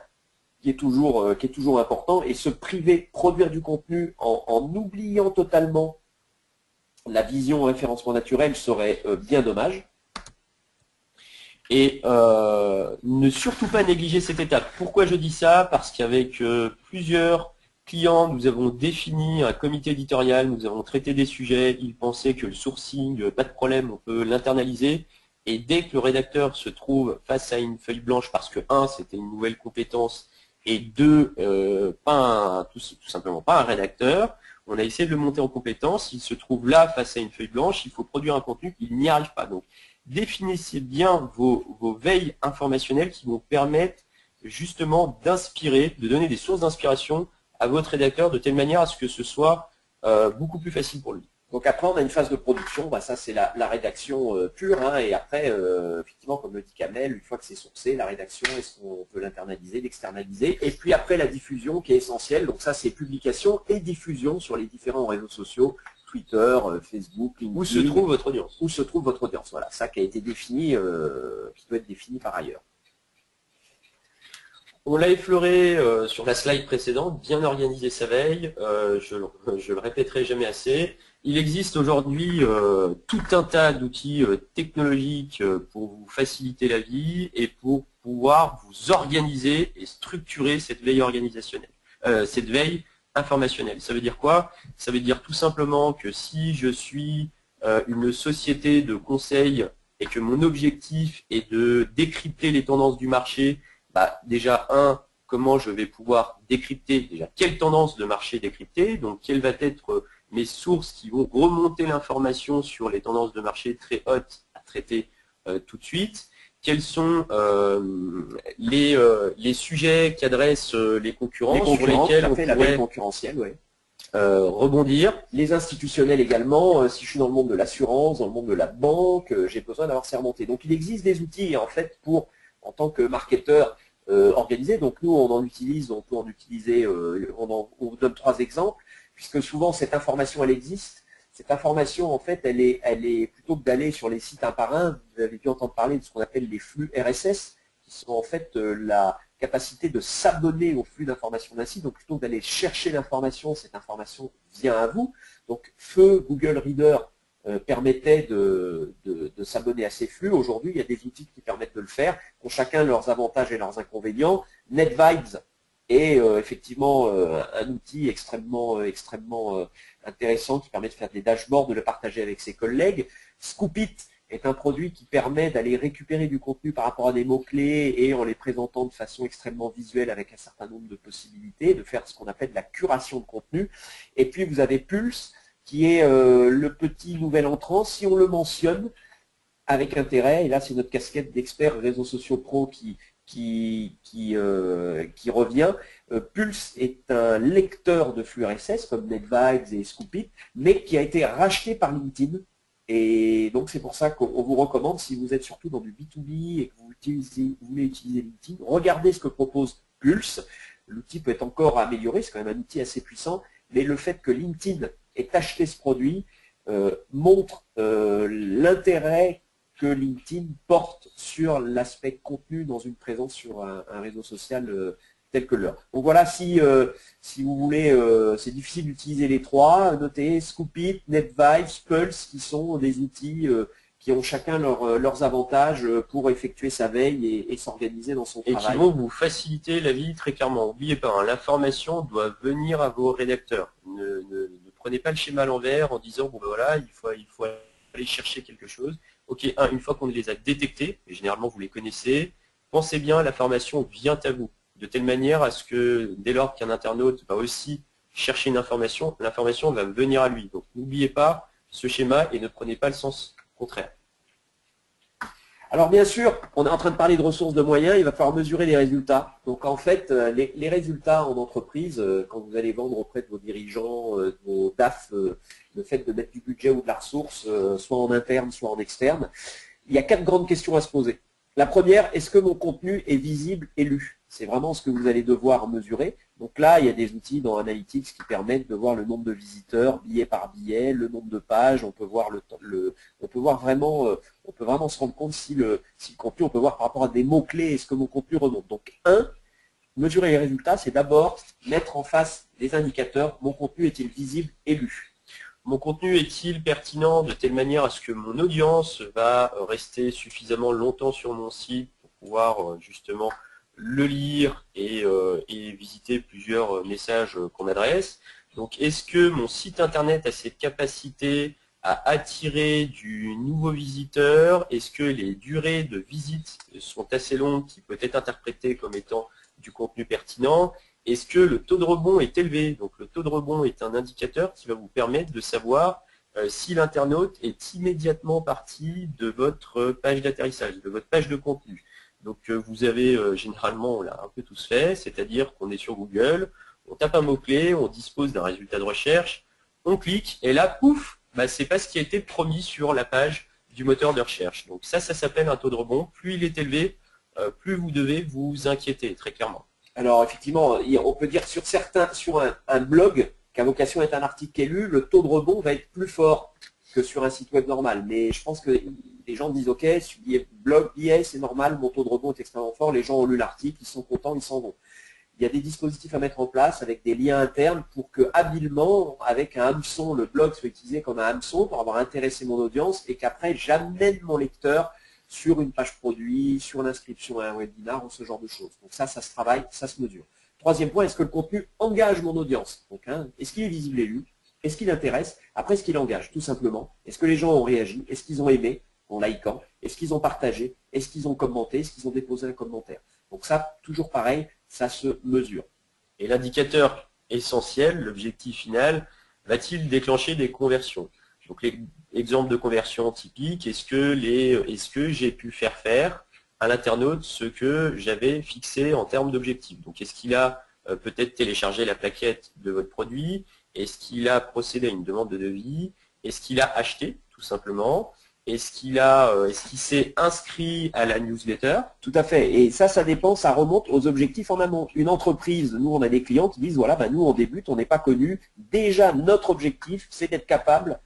qui est toujours important, et se priver, produire du contenu en oubliant totalement la vision référencement naturel serait bien dommage. Et ne surtout pas négliger cette étape. Pourquoi je dis ça? Parce qu'avec plusieurs clients, nous avons défini un comité éditorial, nous avons traité des sujets, ils pensaient que le sourcing, pas de problème, on peut l'internaliser. Et dès que le rédacteur se trouve face à une feuille blanche, parce que un, c'était une nouvelle compétence, et deux, tout simplement pas un rédacteur, on a essayé de le monter en compétence, il se trouve là face à une feuille blanche, il faut produire un contenu, il n'y arrive pas. Donc, définissez bien vos veilles informationnelles qui vont permettre justement d'inspirer, de donner des sources d'inspiration à votre rédacteur de telle manière à ce que ce soit beaucoup plus facile pour lui. Donc après, on a une phase de production, bah, ça c'est la rédaction pure, hein, et après, effectivement, comme le dit Kamel, une fois que c'est sourcé, la rédaction, est-ce qu'on peut l'internaliser, l'externaliser, et puis après la diffusion qui est essentielle, donc ça c'est publication et diffusion sur les différents réseaux sociaux, Twitter, Facebook, LinkedIn. Où se trouve votre audience? Où se trouve votre audience? Voilà, ça qui a été défini, qui doit être défini par ailleurs. On l'a effleuré sur la slide précédente, bien organiser sa veille, je le répéterai jamais assez. Il existe aujourd'hui tout un tas d'outils technologiques pour vous faciliter la vie et pour pouvoir vous organiser et structurer cette veille organisationnelle, cette veille informationnelle. Ça veut dire quoi? Ça veut dire tout simplement que si je suis une société de conseil et que mon objectif est de décrypter les tendances du marché, bah, déjà, comment je vais pouvoir décrypter, déjà, quelle tendance de marché décrypter, donc quelles vont être mes sources qui vont remonter l'information sur les tendances de marché très hautes à traiter tout de suite, quels sont les sujets qu'adressent les concurrents sur lesquels on pourrait concurrentielle, ouais. Rebondir. Les institutionnels également, si je suis dans le monde de l'assurance, dans le monde de la banque, j'ai besoin d'avoir ces remontées. Donc il existe des outils en fait pour en tant que marketeur organisé. Donc nous, on peut en utiliser, on vous donne 3 exemples, puisque souvent cette information, elle existe. Cette information, en fait, elle est plutôt que d'aller sur les sites un par un, vous avez dû entendre parler de ce qu'on appelle les flux RSS, qui sont en fait la capacité de s'abonner au flux d'informations d'un site. Donc plutôt que d'aller chercher l'information, cette information vient à vous. Donc feu Google Reader permettait de s'abonner à ces flux. Aujourd'hui, il y a des outils qui permettent de le faire, qui ont chacun leurs avantages et leurs inconvénients. NetVibes est effectivement un outil extrêmement intéressant qui permet de faire des dashboards, de le partager avec ses collègues. Scoopit est un produit qui permet d'aller récupérer du contenu par rapport à des mots-clés et en les présentant de façon extrêmement visuelle avec un certain nombre de possibilités, de faire ce qu'on appelle la curation de contenu. Et puis vous avez Pulse, qui est le petit nouvel entrant, si on le mentionne avec intérêt, et là c'est notre casquette d'expert réseaux sociaux pro qui revient. Pulse est un lecteur de flux RSS comme NetVibes et Scoopit, mais qui a été racheté par LinkedIn. Et donc c'est pour ça qu'on vous recommande, si vous êtes surtout dans du B2B et que vous voulez utiliser LinkedIn, regardez ce que propose Pulse. L'outil peut être encore amélioré, c'est quand même un outil assez puissant, mais le fait que LinkedIn ait acheté ce produit montre l'intérêt que LinkedIn porte sur l'aspect contenu dans une présence sur un réseau social tel que leur. Donc voilà, si vous voulez, c'est difficile d'utiliser les 3, notez Scoopit, NetVibes, Pulse, qui sont des outils qui ont chacun leurs avantages pour effectuer sa veille et s'organiser dans son travail. Et qui vont vous faciliter la vie très clairement. N'oubliez pas, hein, l'information doit venir à vos rédacteurs. Ne prenez pas le schéma à l'envers en disant, bon ben voilà, il faut aller chercher quelque chose. Ok, une fois qu'on les a détectés, et généralement vous les connaissez, pensez bien, l'information vient à vous, de telle manière à ce que dès lors qu'un internaute va aussi chercher une information, l'information va venir à lui. Donc n'oubliez pas ce schéma et ne prenez pas le sens contraire. Alors bien sûr, on est en train de parler de ressources de moyens, il va falloir mesurer les résultats. Donc en fait, les résultats en entreprise, quand vous allez vendre auprès de vos dirigeants, de vos DAF, le fait de mettre du budget ou de la ressource, soit en interne, soit en externe, il y a 4 grandes questions à se poser. La première, est-ce que mon contenu est visible et lu? C'est vraiment ce que vous allez devoir mesurer. Donc là, il y a des outils dans Analytics qui permettent de voir le nombre de visiteurs, billet par billet, le nombre de pages. On peut voir on peut vraiment se rendre compte si le contenu, on peut voir par rapport à des mots-clés, est-ce que mon contenu remonte. Donc mesurer les résultats, c'est d'abord mettre en face des indicateurs. Mon contenu est-il visible et lu? Mon contenu est-il pertinent de telle manière à ce que mon audience va rester suffisamment longtemps sur mon site pour pouvoir justement le lire et visiter plusieurs messages qu'on adresse. Donc est-ce que mon site internet a cette capacité à attirer du nouveau visiteur? Est-ce que les durées de visite sont assez longues, qui peut être interprétées comme étant du contenu pertinent? Est-ce que le taux de rebond est élevé? Donc le taux de rebond est un indicateur qui va vous permettre de savoir si l'internaute est immédiatement parti de votre page d'atterrissage, de votre page de contenu. Donc vous avez généralement, on l'a un peu tous fait, c'est-à-dire qu'on est sur Google, on tape un mot-clé, on dispose d'un résultat de recherche, on clique, et là, pouf, c'est pas ce qui a été promis sur la page du moteur de recherche. Donc ça s'appelle un taux de rebond. Plus il est élevé, plus vous devez vous inquiéter, très clairement. Alors effectivement, on peut dire sur un blog qui a vocation à être un article qui est lu, le taux de rebond va être plus fort que sur un site web normal. Mais je pense que les gens disent, ok, blog, billet, c'est normal, mon taux de rebond est extrêmement fort, les gens ont lu l'article, ils sont contents, ils s'en vont. Il y a des dispositifs à mettre en place avec des liens internes pour que habilement, avec un hameçon, le blog soit utilisé comme un hameçon pour avoir intéressé mon audience et qu'après j'amène mon lecteur sur une page produit, sur l'inscription à un webinar ou ce genre de choses. Donc ça se travaille, ça se mesure. Troisième point, est-ce que le contenu engage mon audience? Donc, est-ce qu'il est visible et lu? Est-ce qu'il intéresse? Après, est-ce qu'il engage, tout simplement? Est-ce que les gens ont réagi? Est-ce qu'ils ont aimé en likant? Est-ce qu'ils ont partagé? Est-ce qu'ils ont commenté? Est-ce qu'ils ont déposé un commentaire? Donc ça, toujours pareil, ça se mesure. Et l'indicateur essentiel, l'objectif final, va-t-il déclencher des conversions? Donc l'exemple de conversion typique, est-ce que j'ai pu faire à l'internaute ce que j'avais fixé en termes d'objectifs? Donc est-ce qu'il a peut-être téléchargé la plaquette de votre produit? Est-ce qu'il a procédé à une demande de devis? Est-ce qu'il a acheté, tout simplement? Est-ce qu'il s'est inscrit à la newsletter? Tout à fait. Et ça dépend, ça remonte aux objectifs en amont. Une entreprise, nous, on a des clients qui disent, voilà, nous, on débute, on n'est pas connu. Déjà, notre objectif, c'est d'être capable,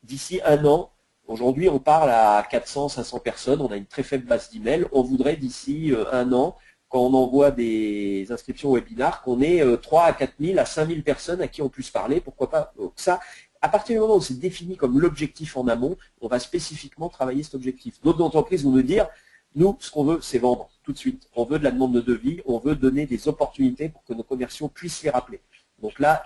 d'ici un an, aujourd'hui, on parle à 400, 500 personnes, on a une très faible base d'email. On voudrait, d'ici un an, quand on envoie des inscriptions au webinar, qu'on ait 3 à 4 000 à 5 000 personnes à qui on puisse parler. Pourquoi pas ça? À partir du moment où c'est défini comme l'objectif en amont, on va spécifiquement travailler cet objectif. D'autres entreprises vont nous dire, nous, ce qu'on veut, c'est vendre tout de suite. On veut de la demande de devis, on veut donner des opportunités pour que nos commerciaux puissent les rappeler. Donc là,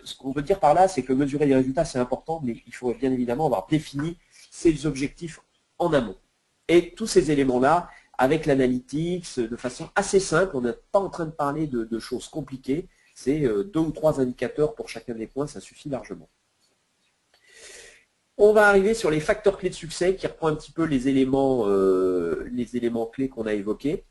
ce qu'on veut dire par là, c'est que mesurer les résultats, c'est important, mais il faut bien évidemment avoir défini ces objectifs en amont. Et tous ces éléments-là, avec l'analytics, de façon assez simple, on n'est pas en train de parler de choses compliquées, c'est 2 ou 3 indicateurs pour chacun des points, ça suffit largement. On va arriver sur les facteurs clés de succès qui reprend un petit peu les éléments clés qu'on a évoqués.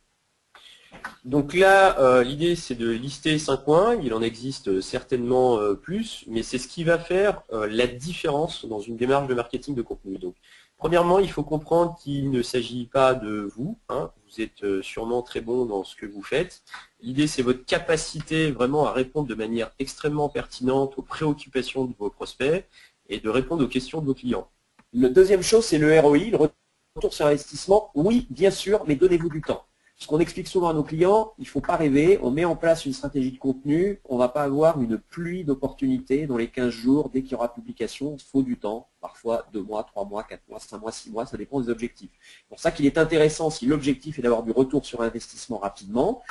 Donc là, l'idée c'est de lister 5 points, il en existe certainement plus, mais c'est ce qui va faire la différence dans une démarche de marketing de contenu. Donc, premièrement, il faut comprendre qu'il ne s'agit pas de vous, hein. Vous êtes sûrement très bon dans ce que vous faites. L'idée c'est votre capacité vraiment à répondre de manière extrêmement pertinente aux préoccupations de vos prospects et de répondre aux questions de vos clients. La deuxième chose, c'est le ROI, le retour sur investissement. Oui, bien sûr, mais donnez-vous du temps. Ce qu'on explique souvent à nos clients, il ne faut pas rêver, on met en place une stratégie de contenu, on ne va pas avoir une pluie d'opportunités dans les 15 jours, dès qu'il y aura publication, il faut du temps, parfois 2 mois, 3 mois, 4 mois, 5 mois, 6 mois, ça dépend des objectifs. C'est pour ça qu'il est intéressant, si l'objectif est d'avoir du retour sur investissement rapidement,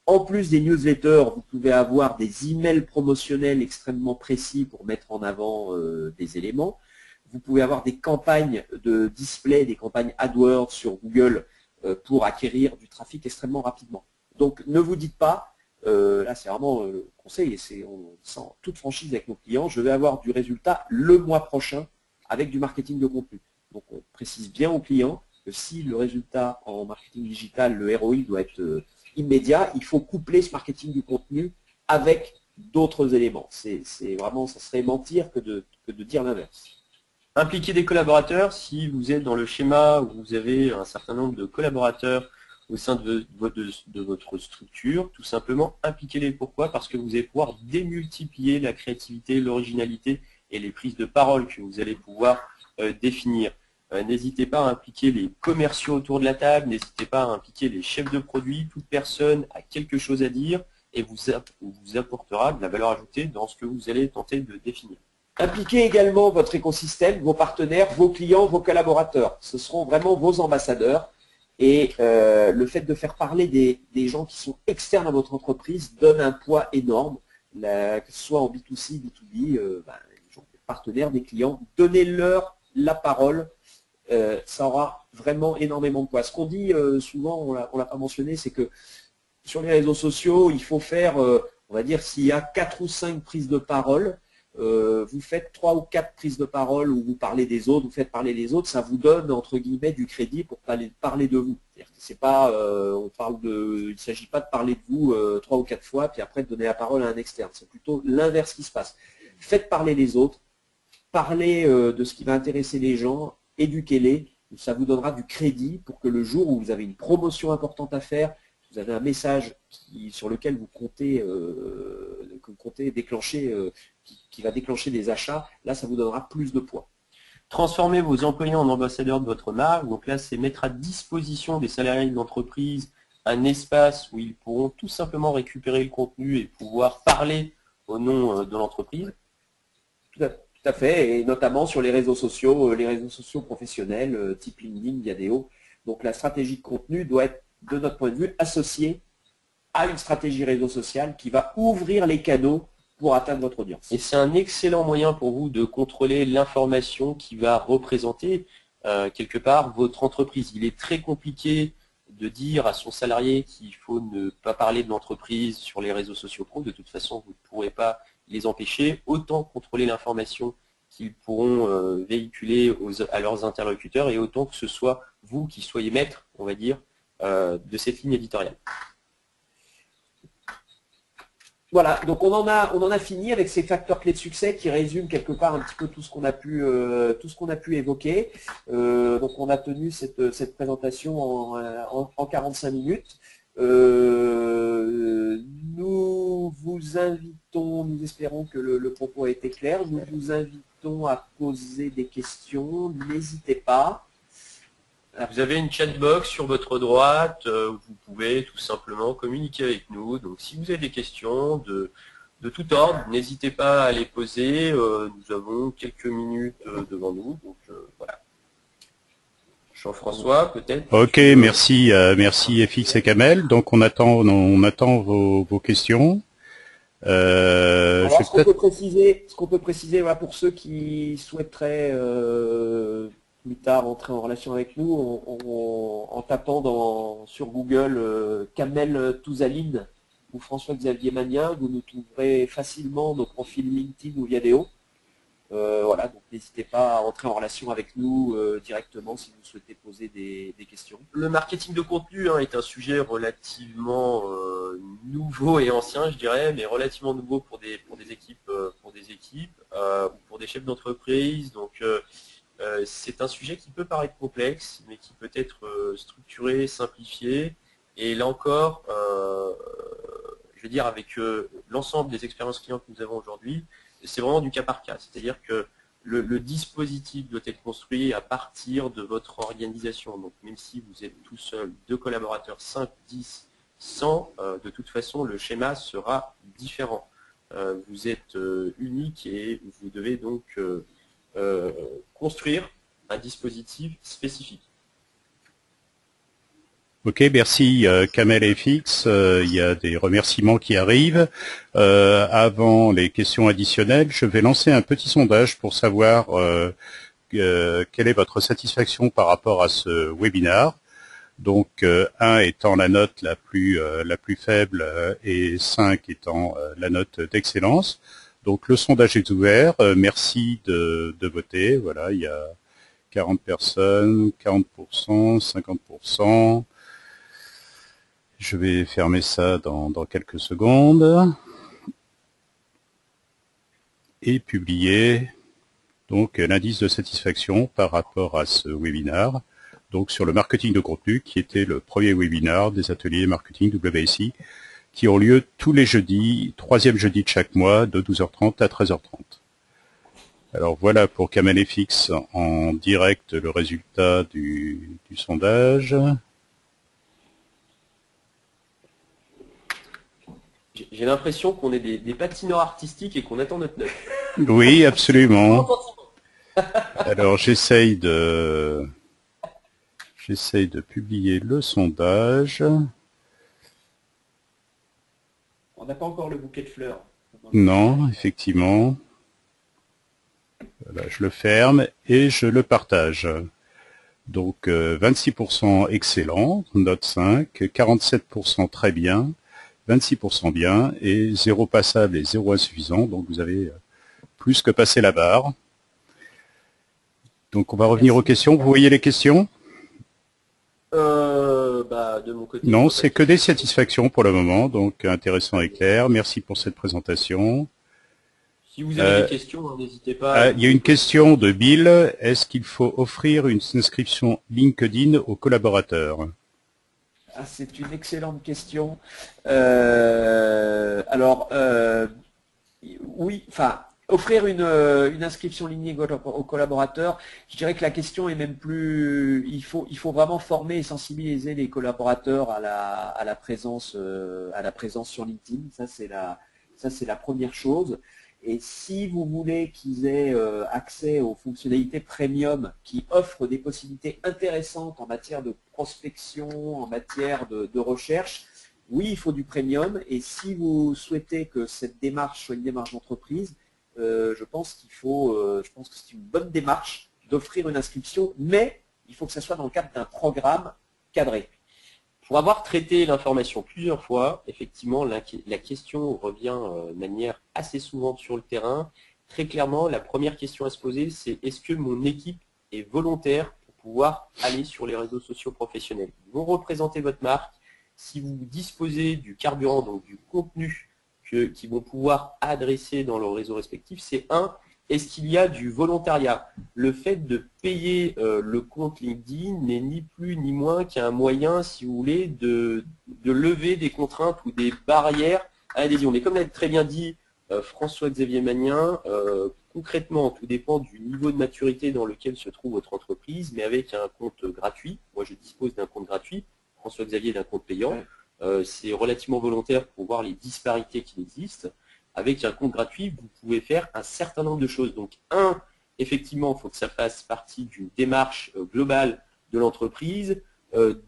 en plus des newsletters, vous pouvez avoir des emails promotionnels extrêmement précis pour mettre en avant des éléments. Vous pouvez avoir des campagnes de display, des campagnes AdWords sur Google pour acquérir du trafic extrêmement rapidement. Donc ne vous dites pas, là c'est vraiment le conseil, et on sent toute franchise avec nos clients, je vais avoir du résultat le mois prochain avec du marketing de contenu. Donc on précise bien aux clients que si le résultat en marketing digital, le ROI doit être immédiat, il faut coupler ce marketing du contenu avec d'autres éléments. C'est vraiment, ça serait mentir que de dire l'inverse. Impliquer des collaborateurs, si vous êtes dans le schéma où vous avez un certain nombre de collaborateurs au sein de votre structure, tout simplement impliquez-les. Pourquoi? Parce que vous allez pouvoir démultiplier la créativité, l'originalité et les prises de parole que vous allez pouvoir définir. N'hésitez pas à impliquer les commerciaux autour de la table, n'hésitez pas à impliquer les chefs de produits, toute personne a quelque chose à dire et vous apportera de la valeur ajoutée dans ce que vous allez tenter de définir. Impliquez également votre écosystème, vos partenaires, vos clients, vos collaborateurs. Ce seront vraiment vos ambassadeurs. Et le fait de faire parler des gens qui sont externes à votre entreprise donne un poids énorme, que ce soit en B2C, B2B, les gens, des partenaires, des clients. Donnez-leur la parole, ça aura vraiment énormément de poids. Ce qu'on dit souvent, on l'a pas mentionné, c'est que sur les réseaux sociaux, il faut faire, on va dire, s'il y a 4 ou 5 prises de parole, vous faites 3 ou 4 prises de parole où vous parlez des autres, vous faites parler les autres, ça vous donne entre guillemets du crédit pour parler de vous. C'est pas, il ne s'agit pas de parler de vous 3 ou 4 fois puis après de donner la parole à un externe. C'est plutôt l'inverse qui se passe. Faites parler les autres, parlez de ce qui va intéresser les gens, éduquez-les. Ça vous donnera du crédit pour que le jour où vous avez une promotion importante à faire, vous avez un message sur lequel vous comptez déclencher, qui va déclencher des achats, là ça vous donnera plus de poids. Transformez vos employés en ambassadeurs de votre marque. Donc là, c'est mettre à disposition des salariés de l'entreprise un espace où ils pourront tout simplement récupérer le contenu et pouvoir parler au nom de l'entreprise. Tout à fait, et notamment sur les réseaux sociaux professionnels, type LinkedIn, Viadeo. Donc la stratégie de contenu doit être, de notre point de vue, associée à une stratégie réseau social qui va ouvrir les canaux pour atteindre votre audience. Et c'est un excellent moyen pour vous de contrôler l'information qui va représenter quelque part votre entreprise. Il est très compliqué de dire à son salarié qu'il faut ne pas parler de l'entreprise sur les réseaux sociaux pro. De toute façon, vous ne pourrez pas les empêcher. Autant contrôler l'information qu'ils pourront véhiculer à leurs interlocuteurs et autant que ce soit vous qui soyez maître, on va dire, de cette ligne éditoriale. Voilà, donc on en a fini avec ces facteurs clés de succès qui résument quelque part un petit peu tout ce qu'on a pu évoquer. Donc on a tenu cette présentation en 45 minutes. Nous vous invitons, nous espérons que le propos a été clair. Nous vous invitons à poser des questions. N'hésitez pas. Vous avez une chatbox sur votre droite, où vous pouvez tout simplement communiquer avec nous. Donc si vous avez des questions de tout ordre, n'hésitez pas à les poser. Nous avons quelques minutes devant nous. Donc voilà. Jean-François, peut-être. Ok, merci, merci FX et Kamel. Donc on attend vos questions. Alors, ce qu'on peut préciser, voilà, pour ceux qui souhaiteraient plus tard entrer en relation avec nous, en tapant sur Google Kamel Touzaline ou François-Xavier Magnin, vous nous trouverez facilement nos profils LinkedIn ou Viadeo. Voilà, donc n'hésitez pas à entrer en relation avec nous directement si vous souhaitez poser des questions. Le marketing de contenu est un sujet relativement nouveau et ancien, je dirais, mais relativement nouveau pour des équipes ou pour des chefs d'entreprise. Donc c'est un sujet qui peut paraître complexe, mais qui peut être structuré, simplifié. Et là encore, je veux dire, avec l'ensemble des expériences clients que nous avons aujourd'hui, c'est vraiment du cas par cas. C'est-à-dire que le dispositif doit être construit à partir de votre organisation. Donc même si vous êtes tout seul, 2 collaborateurs, 5, 10, 100, de toute façon le schéma sera différent. Vous êtes unique et vous devez donc construire un dispositif spécifique. Ok, merci Kamel et FX. Il y a des remerciements qui arrivent. Avant les questions additionnelles, je vais lancer un petit sondage pour savoir quelle est votre satisfaction par rapport à ce webinaire. Donc 1 étant la note la plus faible et 5 étant la note d'excellence. Donc le sondage est ouvert. Merci de voter. Voilà, il y a 40 personnes, 40%, 50%. Je vais fermer ça dans quelques secondes. Et publier donc l'indice de satisfaction par rapport à ce webinaire. Donc sur le marketing de contenu, qui était le premier webinaire des ateliers marketing WSI, qui ont lieu tous les jeudis, 3e jeudi de chaque mois, de 12h30 à 13h30. Alors voilà pour Kamel FX en direct le résultat du sondage. J'ai l'impression qu'on est des patineurs artistiques et qu'on attend notre note. Oui, absolument. Alors j'essaye de publier le sondage. On n'a pas encore le bouquet de fleurs. Non, effectivement. Voilà, je le ferme et je le partage. Donc 26% excellent, note 5, 47% très bien, 26% bien et 0 passable et 0 insuffisant. Donc vous avez plus que passé la barre. Donc on va revenir aux questions. Vous voyez les questions? De mon côté. Non, c'est que des satisfactions pour le moment. Donc intéressant et clair. Merci pour cette présentation. Si vous avez des questions, n'hésitez pas. Il y a une question de Bill. Est-ce qu'il faut offrir une inscription LinkedIn aux collaborateurs? C'est une excellente question. Oui, enfin, offrir une inscription lignée aux collaborateurs, je dirais que la question est même plus. Il faut vraiment former et sensibiliser les collaborateurs à la présence sur LinkedIn. Ça c'est la première chose. Et si vous voulez qu'ils aient accès aux fonctionnalités premium qui offrent des possibilités intéressantes en matière de prospection, en matière de recherche, oui, il faut du premium. Et si vous souhaitez que cette démarche soit une démarche d'entreprise, je pense que c'est une bonne démarche d'offrir une inscription, mais il faut que ça soit dans le cadre d'un programme cadré. Pour avoir traité l'information plusieurs fois, effectivement, la question revient de manière assez souvent sur le terrain. Très clairement, la première question à se poser, c'est est-ce que mon équipe est volontaire pour pouvoir aller sur les réseaux sociaux professionnels? Ils vont représenter votre marque. Si vous disposez du carburant, donc du contenu qui vont pouvoir adresser dans leur réseau respectif, c'est est-ce qu'il y a du volontariat? Le fait de payer le compte LinkedIn n'est ni plus ni moins qu'un moyen, si vous voulez, de lever des contraintes ou des barrières à l'adhésion. Mais comme l'a très bien dit François-Xavier Magnin, concrètement, tout dépend du niveau de maturité dans lequel se trouve votre entreprise, mais avec un compte gratuit, moi je dispose d'un compte gratuit, François-Xavier d'un compte payant, c'est relativement volontaire pour voir les disparités qui existent. Avec un compte gratuit, vous pouvez faire un certain nombre de choses. Donc, effectivement, il faut que ça fasse partie d'une démarche globale de l'entreprise.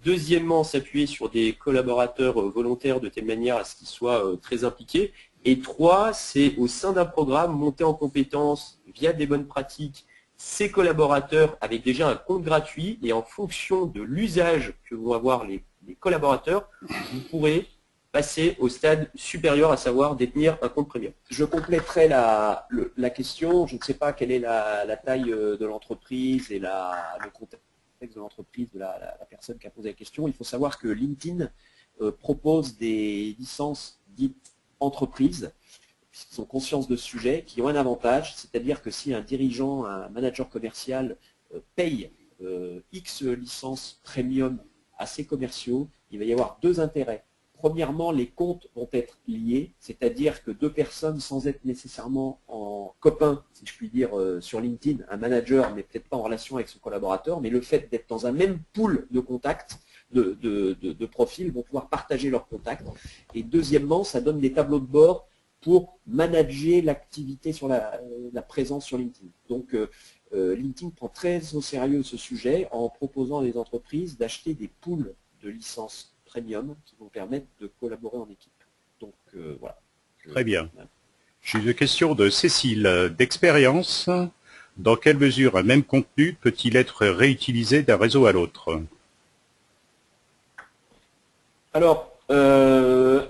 Deuxièmement, s'appuyer sur des collaborateurs volontaires de telle manière à ce qu'ils soient très impliqués. Et 3, c'est au sein d'un programme, monter en compétences via des bonnes pratiques ces collaborateurs avec déjà un compte gratuit. Et en fonction de l'usage que vont avoir les collaborateurs, vous pourrez passer au stade supérieur, à savoir détenir un compte premium. Je compléterai la question. Je ne sais pas quelle est la taille de l'entreprise et le contexte de l'entreprise de la personne qui a posé la question. Il faut savoir que LinkedIn propose des licences dites entreprises, puisqu'ils ont conscience de ce sujet, qui ont un avantage, c'est-à-dire que si un dirigeant, un manager commercial paye X licences premium à ses commerciaux, il va y avoir 2 intérêts. Premièrement, les comptes vont être liés, c'est-à-dire que 2 personnes sans être nécessairement en copain, si je puis dire, sur LinkedIn, un manager n'est peut-être pas en relation avec son collaborateur, mais le fait d'être dans un même pool de contacts, de profils, vont pouvoir partager leurs contacts. Et deuxièmement, ça donne des tableaux de bord pour manager l'activité sur la présence sur LinkedIn. Donc, LinkedIn prend très au sérieux ce sujet en proposant à des entreprises d'acheter des pools de licences premium qui vont permettre de collaborer en équipe. Donc voilà. Très bien. J'ai une question de Cécile. D'expérience, dans quelle mesure un même contenu peut-il être réutilisé d'un réseau à l'autre? Alors, un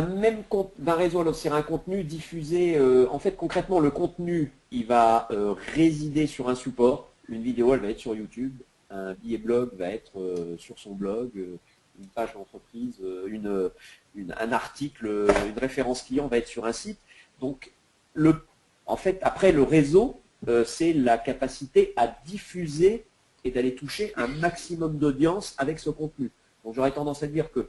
même d'un réseau à l'autre, c'est un contenu diffusé. En fait, concrètement, le contenu, il va résider sur un support. Une vidéo, elle va être sur YouTube. Un billet blog va être sur son blog, une page d'entreprise, un article, une référence client va être sur un site. Donc, en fait, après le réseau, c'est la capacité à diffuser et d'aller toucher un maximum d'audience avec ce contenu. Donc, j'aurais tendance à dire que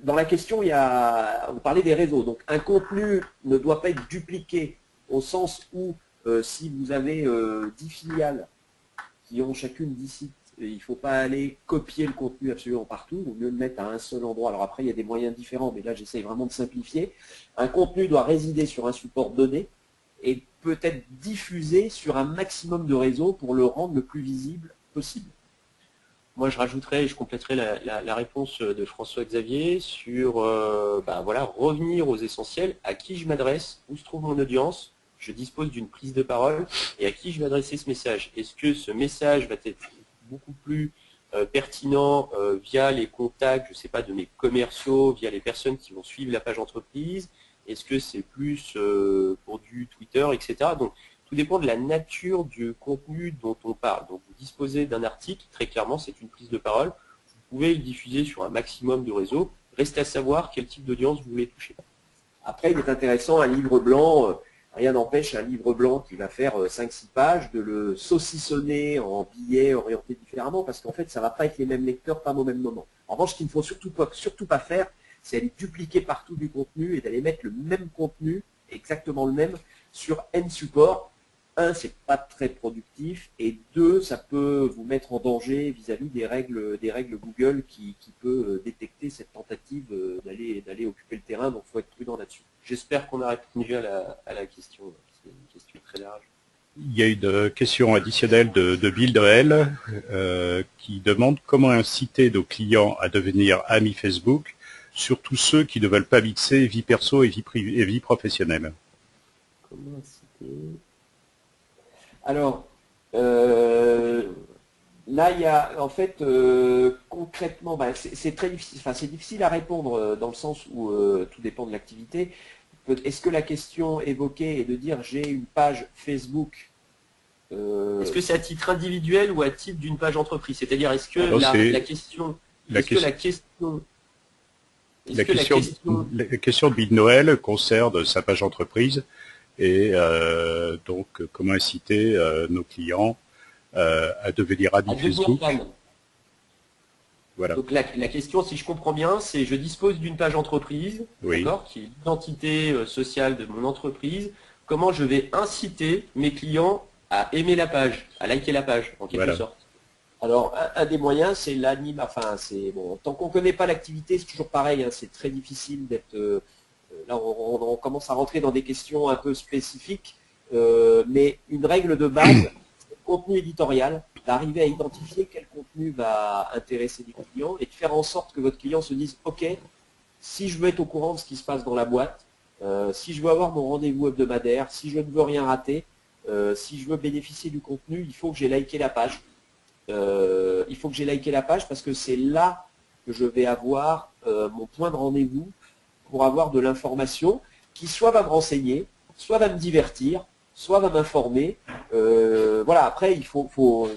dans la question, on parlait des réseaux. Donc, un contenu ne doit pas être dupliqué au sens où si vous avez 10 filiales qui ont chacune 10 sites, et il ne faut pas aller copier le contenu absolument partout, il vaut mieux le mettre à un seul endroit. Alors après, il y a des moyens différents, mais là, j'essaye vraiment de simplifier. Un contenu doit résider sur un support donné et peut être diffusé sur un maximum de réseaux pour le rendre le plus visible possible. Moi, je rajouterais et je compléterai la réponse de François-Xavier sur voilà, revenir aux essentiels, à qui je m'adresse, où se trouve mon audience, je dispose d'une prise de parole et à qui je vais adresser ce message. Est-ce que ce message va être beaucoup plus pertinent via les contacts, je ne sais pas, de mes commerciaux, via les personnes qui vont suivre la page entreprise? Est-ce que c'est plus pour du Twitter, etc. Donc, tout dépend de la nature du contenu dont on parle. Donc, vous disposez d'un article, très clairement, c'est une prise de parole. Vous pouvez le diffuser sur un maximum de réseaux. Reste à savoir quel type d'audience vous voulez toucher. Après, il est intéressant, un livre blanc, rien n'empêche un livre blanc qui va faire 5-6 pages de le saucissonner en billets orientés différemment, parce qu'en fait, ça ne va pas être les mêmes lecteurs, pas au même moment. En revanche, ce qu'il ne faut surtout pas faire, c'est aller dupliquer partout du contenu et d'aller mettre le même contenu, exactement le même, sur N supports. 1, c'est pas très productif, et 2, ça peut vous mettre en danger vis-à-vis des règles Google qui peut détecter cette tentative d'aller occuper le terrain, donc il faut être prudent là-dessus. J'espère qu'on a répondu à la question. C'est une question très large. Il y a une question additionnelle de Bill Doel qui demande comment inciter nos clients à devenir amis Facebook, surtout ceux qui ne veulent pas mixer vie perso et vie professionnelle. Comment inciter? Alors, là, il y a, en fait, concrètement, c'est très difficile, enfin, c'est difficile à répondre dans le sens où tout dépend de l'activité. Est-ce que la question évoquée est de dire j'ai une page Facebook Est-ce que c'est à titre individuel ou à titre d'une page entreprise? C'est-à-dire, est-ce que la question... Est-ce La que la question de Bill Noël concerne sa page entreprise et donc comment inciter nos clients à devenir amis à devenir Facebook. fan. Voilà. Donc la question, si je comprends bien, c'est je dispose d'une page entreprise, Oui. d'accord, qui est l'identité sociale de mon entreprise. Comment je vais inciter mes clients à aimer la page, à liker la page, en quelque Voilà. sorte. Alors, un des moyens, c'est tant qu'on ne connaît pas l'activité, c'est toujours pareil, hein, c'est très difficile d'être... là, on commence à rentrer dans des questions un peu spécifiques, mais une règle de base, c'est le contenu éditorial, d'arriver à identifier quel contenu va intéresser les clients et de faire en sorte que votre client se dise, OK, si je veux être au courant de ce qui se passe dans la boîte, si je veux avoir mon rendez-vous hebdomadaire, si je ne veux rien rater, si je veux bénéficier du contenu, il faut que j'ai liké la page. Il faut que j'ai liké la page parce que c'est là que je vais avoir mon point de rendez-vous pour avoir de l'information qui soit va me renseigner, soit va me divertir, soit va m'informer. Voilà, après,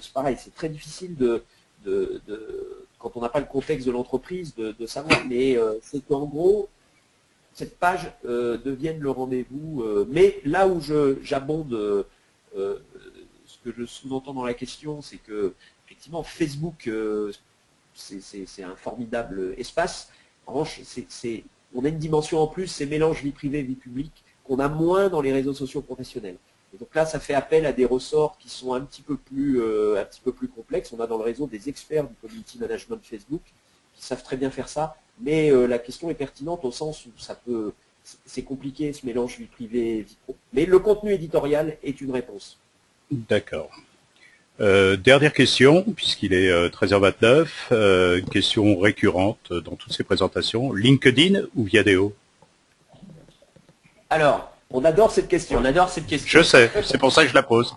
c'est pareil, c'est très difficile quand on n'a pas le contexte de l'entreprise de savoir, mais c'est qu'en gros, cette page devienne le rendez-vous. Mais là où j'abonde, ce que je sous-entends dans la question, c'est que effectivement, Facebook, c'est un formidable espace. En revanche, on a une dimension en plus, c'est mélange vie privée, vie publique, qu'on a moins dans les réseaux sociaux professionnels. Et donc là, ça fait appel à des ressorts qui sont un petit peu plus complexes. On a dans le réseau des experts du community management Facebook qui savent très bien faire ça. Mais la question est pertinente au sens où c'est compliqué ce mélange vie privée et vie pro. Mais le contenu éditorial est une réponse. D'accord. Dernière question, puisqu'il est 13h29, une question récurrente dans toutes ces présentations. LinkedIn ou Viadeo? Alors, on adore cette question. Je sais, c'est pour ça que je la pose.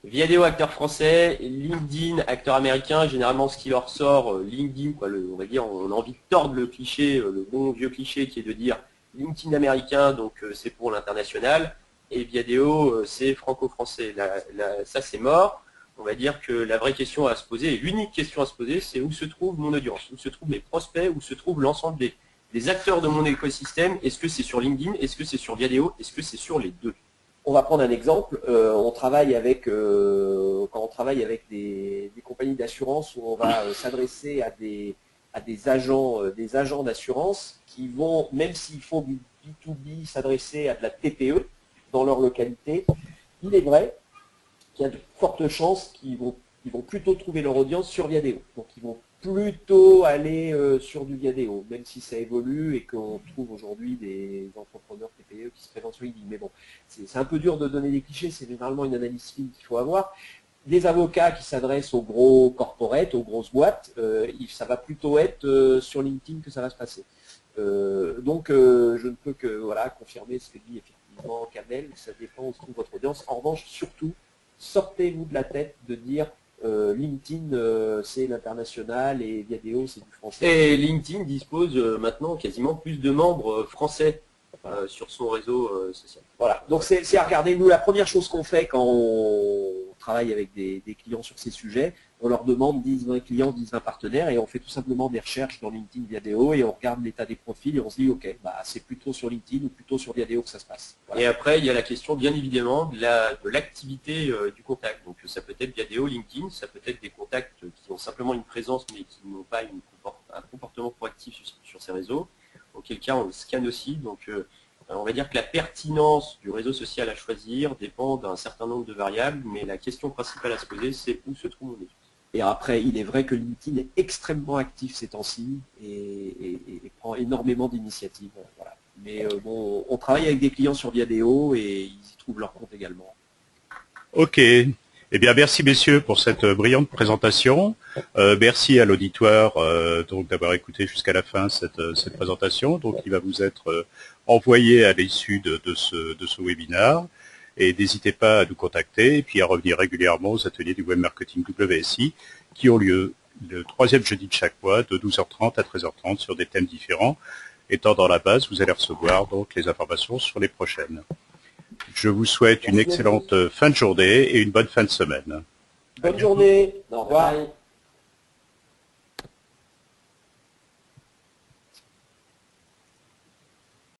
Viadeo, acteur français, LinkedIn, acteur américain. Généralement, ce qui leur sort, LinkedIn, on va dire, on a envie de tordre le cliché, le bon vieux cliché qui est de dire LinkedIn américain, donc c'est pour l'international. Et Viadeo, c'est franco-français. Ça, c'est mort. On va dire que la vraie question à se poser, et l'unique question à se poser, c'est où se trouve mon audience, où se trouvent mes prospects, où se trouve l'ensemble des acteurs de mon écosystème. Est-ce que c'est sur LinkedIn? Est-ce que c'est sur Viadeo? Est-ce que c'est sur les deux? On va prendre un exemple. On travaille avec, quand on travaille avec des compagnies d'assurance où on va s'adresser à des agents d'assurance qui vont, même s'ils font du B2B, s'adresser à de la TPE dans leur localité. Il est vrai qu'il y a de fortes chances qu'ils vont plutôt trouver leur audience sur Viadeo. Donc ils vont plutôt aller sur du Viadeo, même si ça évolue et qu'on trouve aujourd'hui des entrepreneurs TPE qui se présentent sur LinkedIn. Mais bon, c'est un peu dur de donner des clichés, c'est généralement une analyse fine qu'il faut avoir. Des avocats qui s'adressent aux gros corporates, aux grosses boîtes, ça va plutôt être sur LinkedIn que ça va se passer. Donc je ne peux que confirmer ce que dit effectivement Kamel, ça dépend où se trouve votre audience. En revanche, surtout, sortez-vous de la tête de dire LinkedIn c'est l'international et Viadeo c'est du français. Et LinkedIn dispose maintenant quasiment plus de membres français sur son réseau social. Voilà, donc c'est à regarder. Nous, la première chose qu'on fait quand on travaille avec des clients sur ces sujets, on leur demande 10-20 clients, 10-20 partenaires et on fait tout simplement des recherches dans LinkedIn, Viadeo et on regarde l'état des profils et on se dit ok, c'est plutôt sur LinkedIn ou plutôt sur Viadeo que ça se passe. Voilà. Et après, il y a la question bien évidemment de l'activité du contact. Donc ça peut être Viadeo, LinkedIn, ça peut être des contacts qui ont simplement une présence mais qui n'ont pas un comportement proactif sur ces réseaux. Auquel cas on le scanne aussi. Donc on va dire que la pertinence du réseau social à choisir dépend d'un certain nombre de variables, mais la question principale à se poser, c'est où se trouve mon audience. Et après, il est vrai que LinkedIn est extrêmement actif ces temps-ci et prend énormément d'initiatives. Voilà. Mais bon, on travaille avec des clients sur Viadeo et ils y trouvent leur compte également. Ok. Eh bien, merci messieurs pour cette brillante présentation. Merci à l'auditoire donc d'avoir écouté jusqu'à la fin cette présentation. Donc, il va vous être envoyé à l'issue de ce webinaire. Et n'hésitez pas à nous contacter et puis à revenir régulièrement aux ateliers du Web Marketing WSI qui ont lieu le 3e jeudi de chaque mois de 12h30 à 13h30 sur des thèmes différents. Étant dans la base, vous allez recevoir donc les informations sur les prochaines. Je vous souhaite une excellente fin de journée et une bonne fin de semaine. Bonne journée. Au revoir.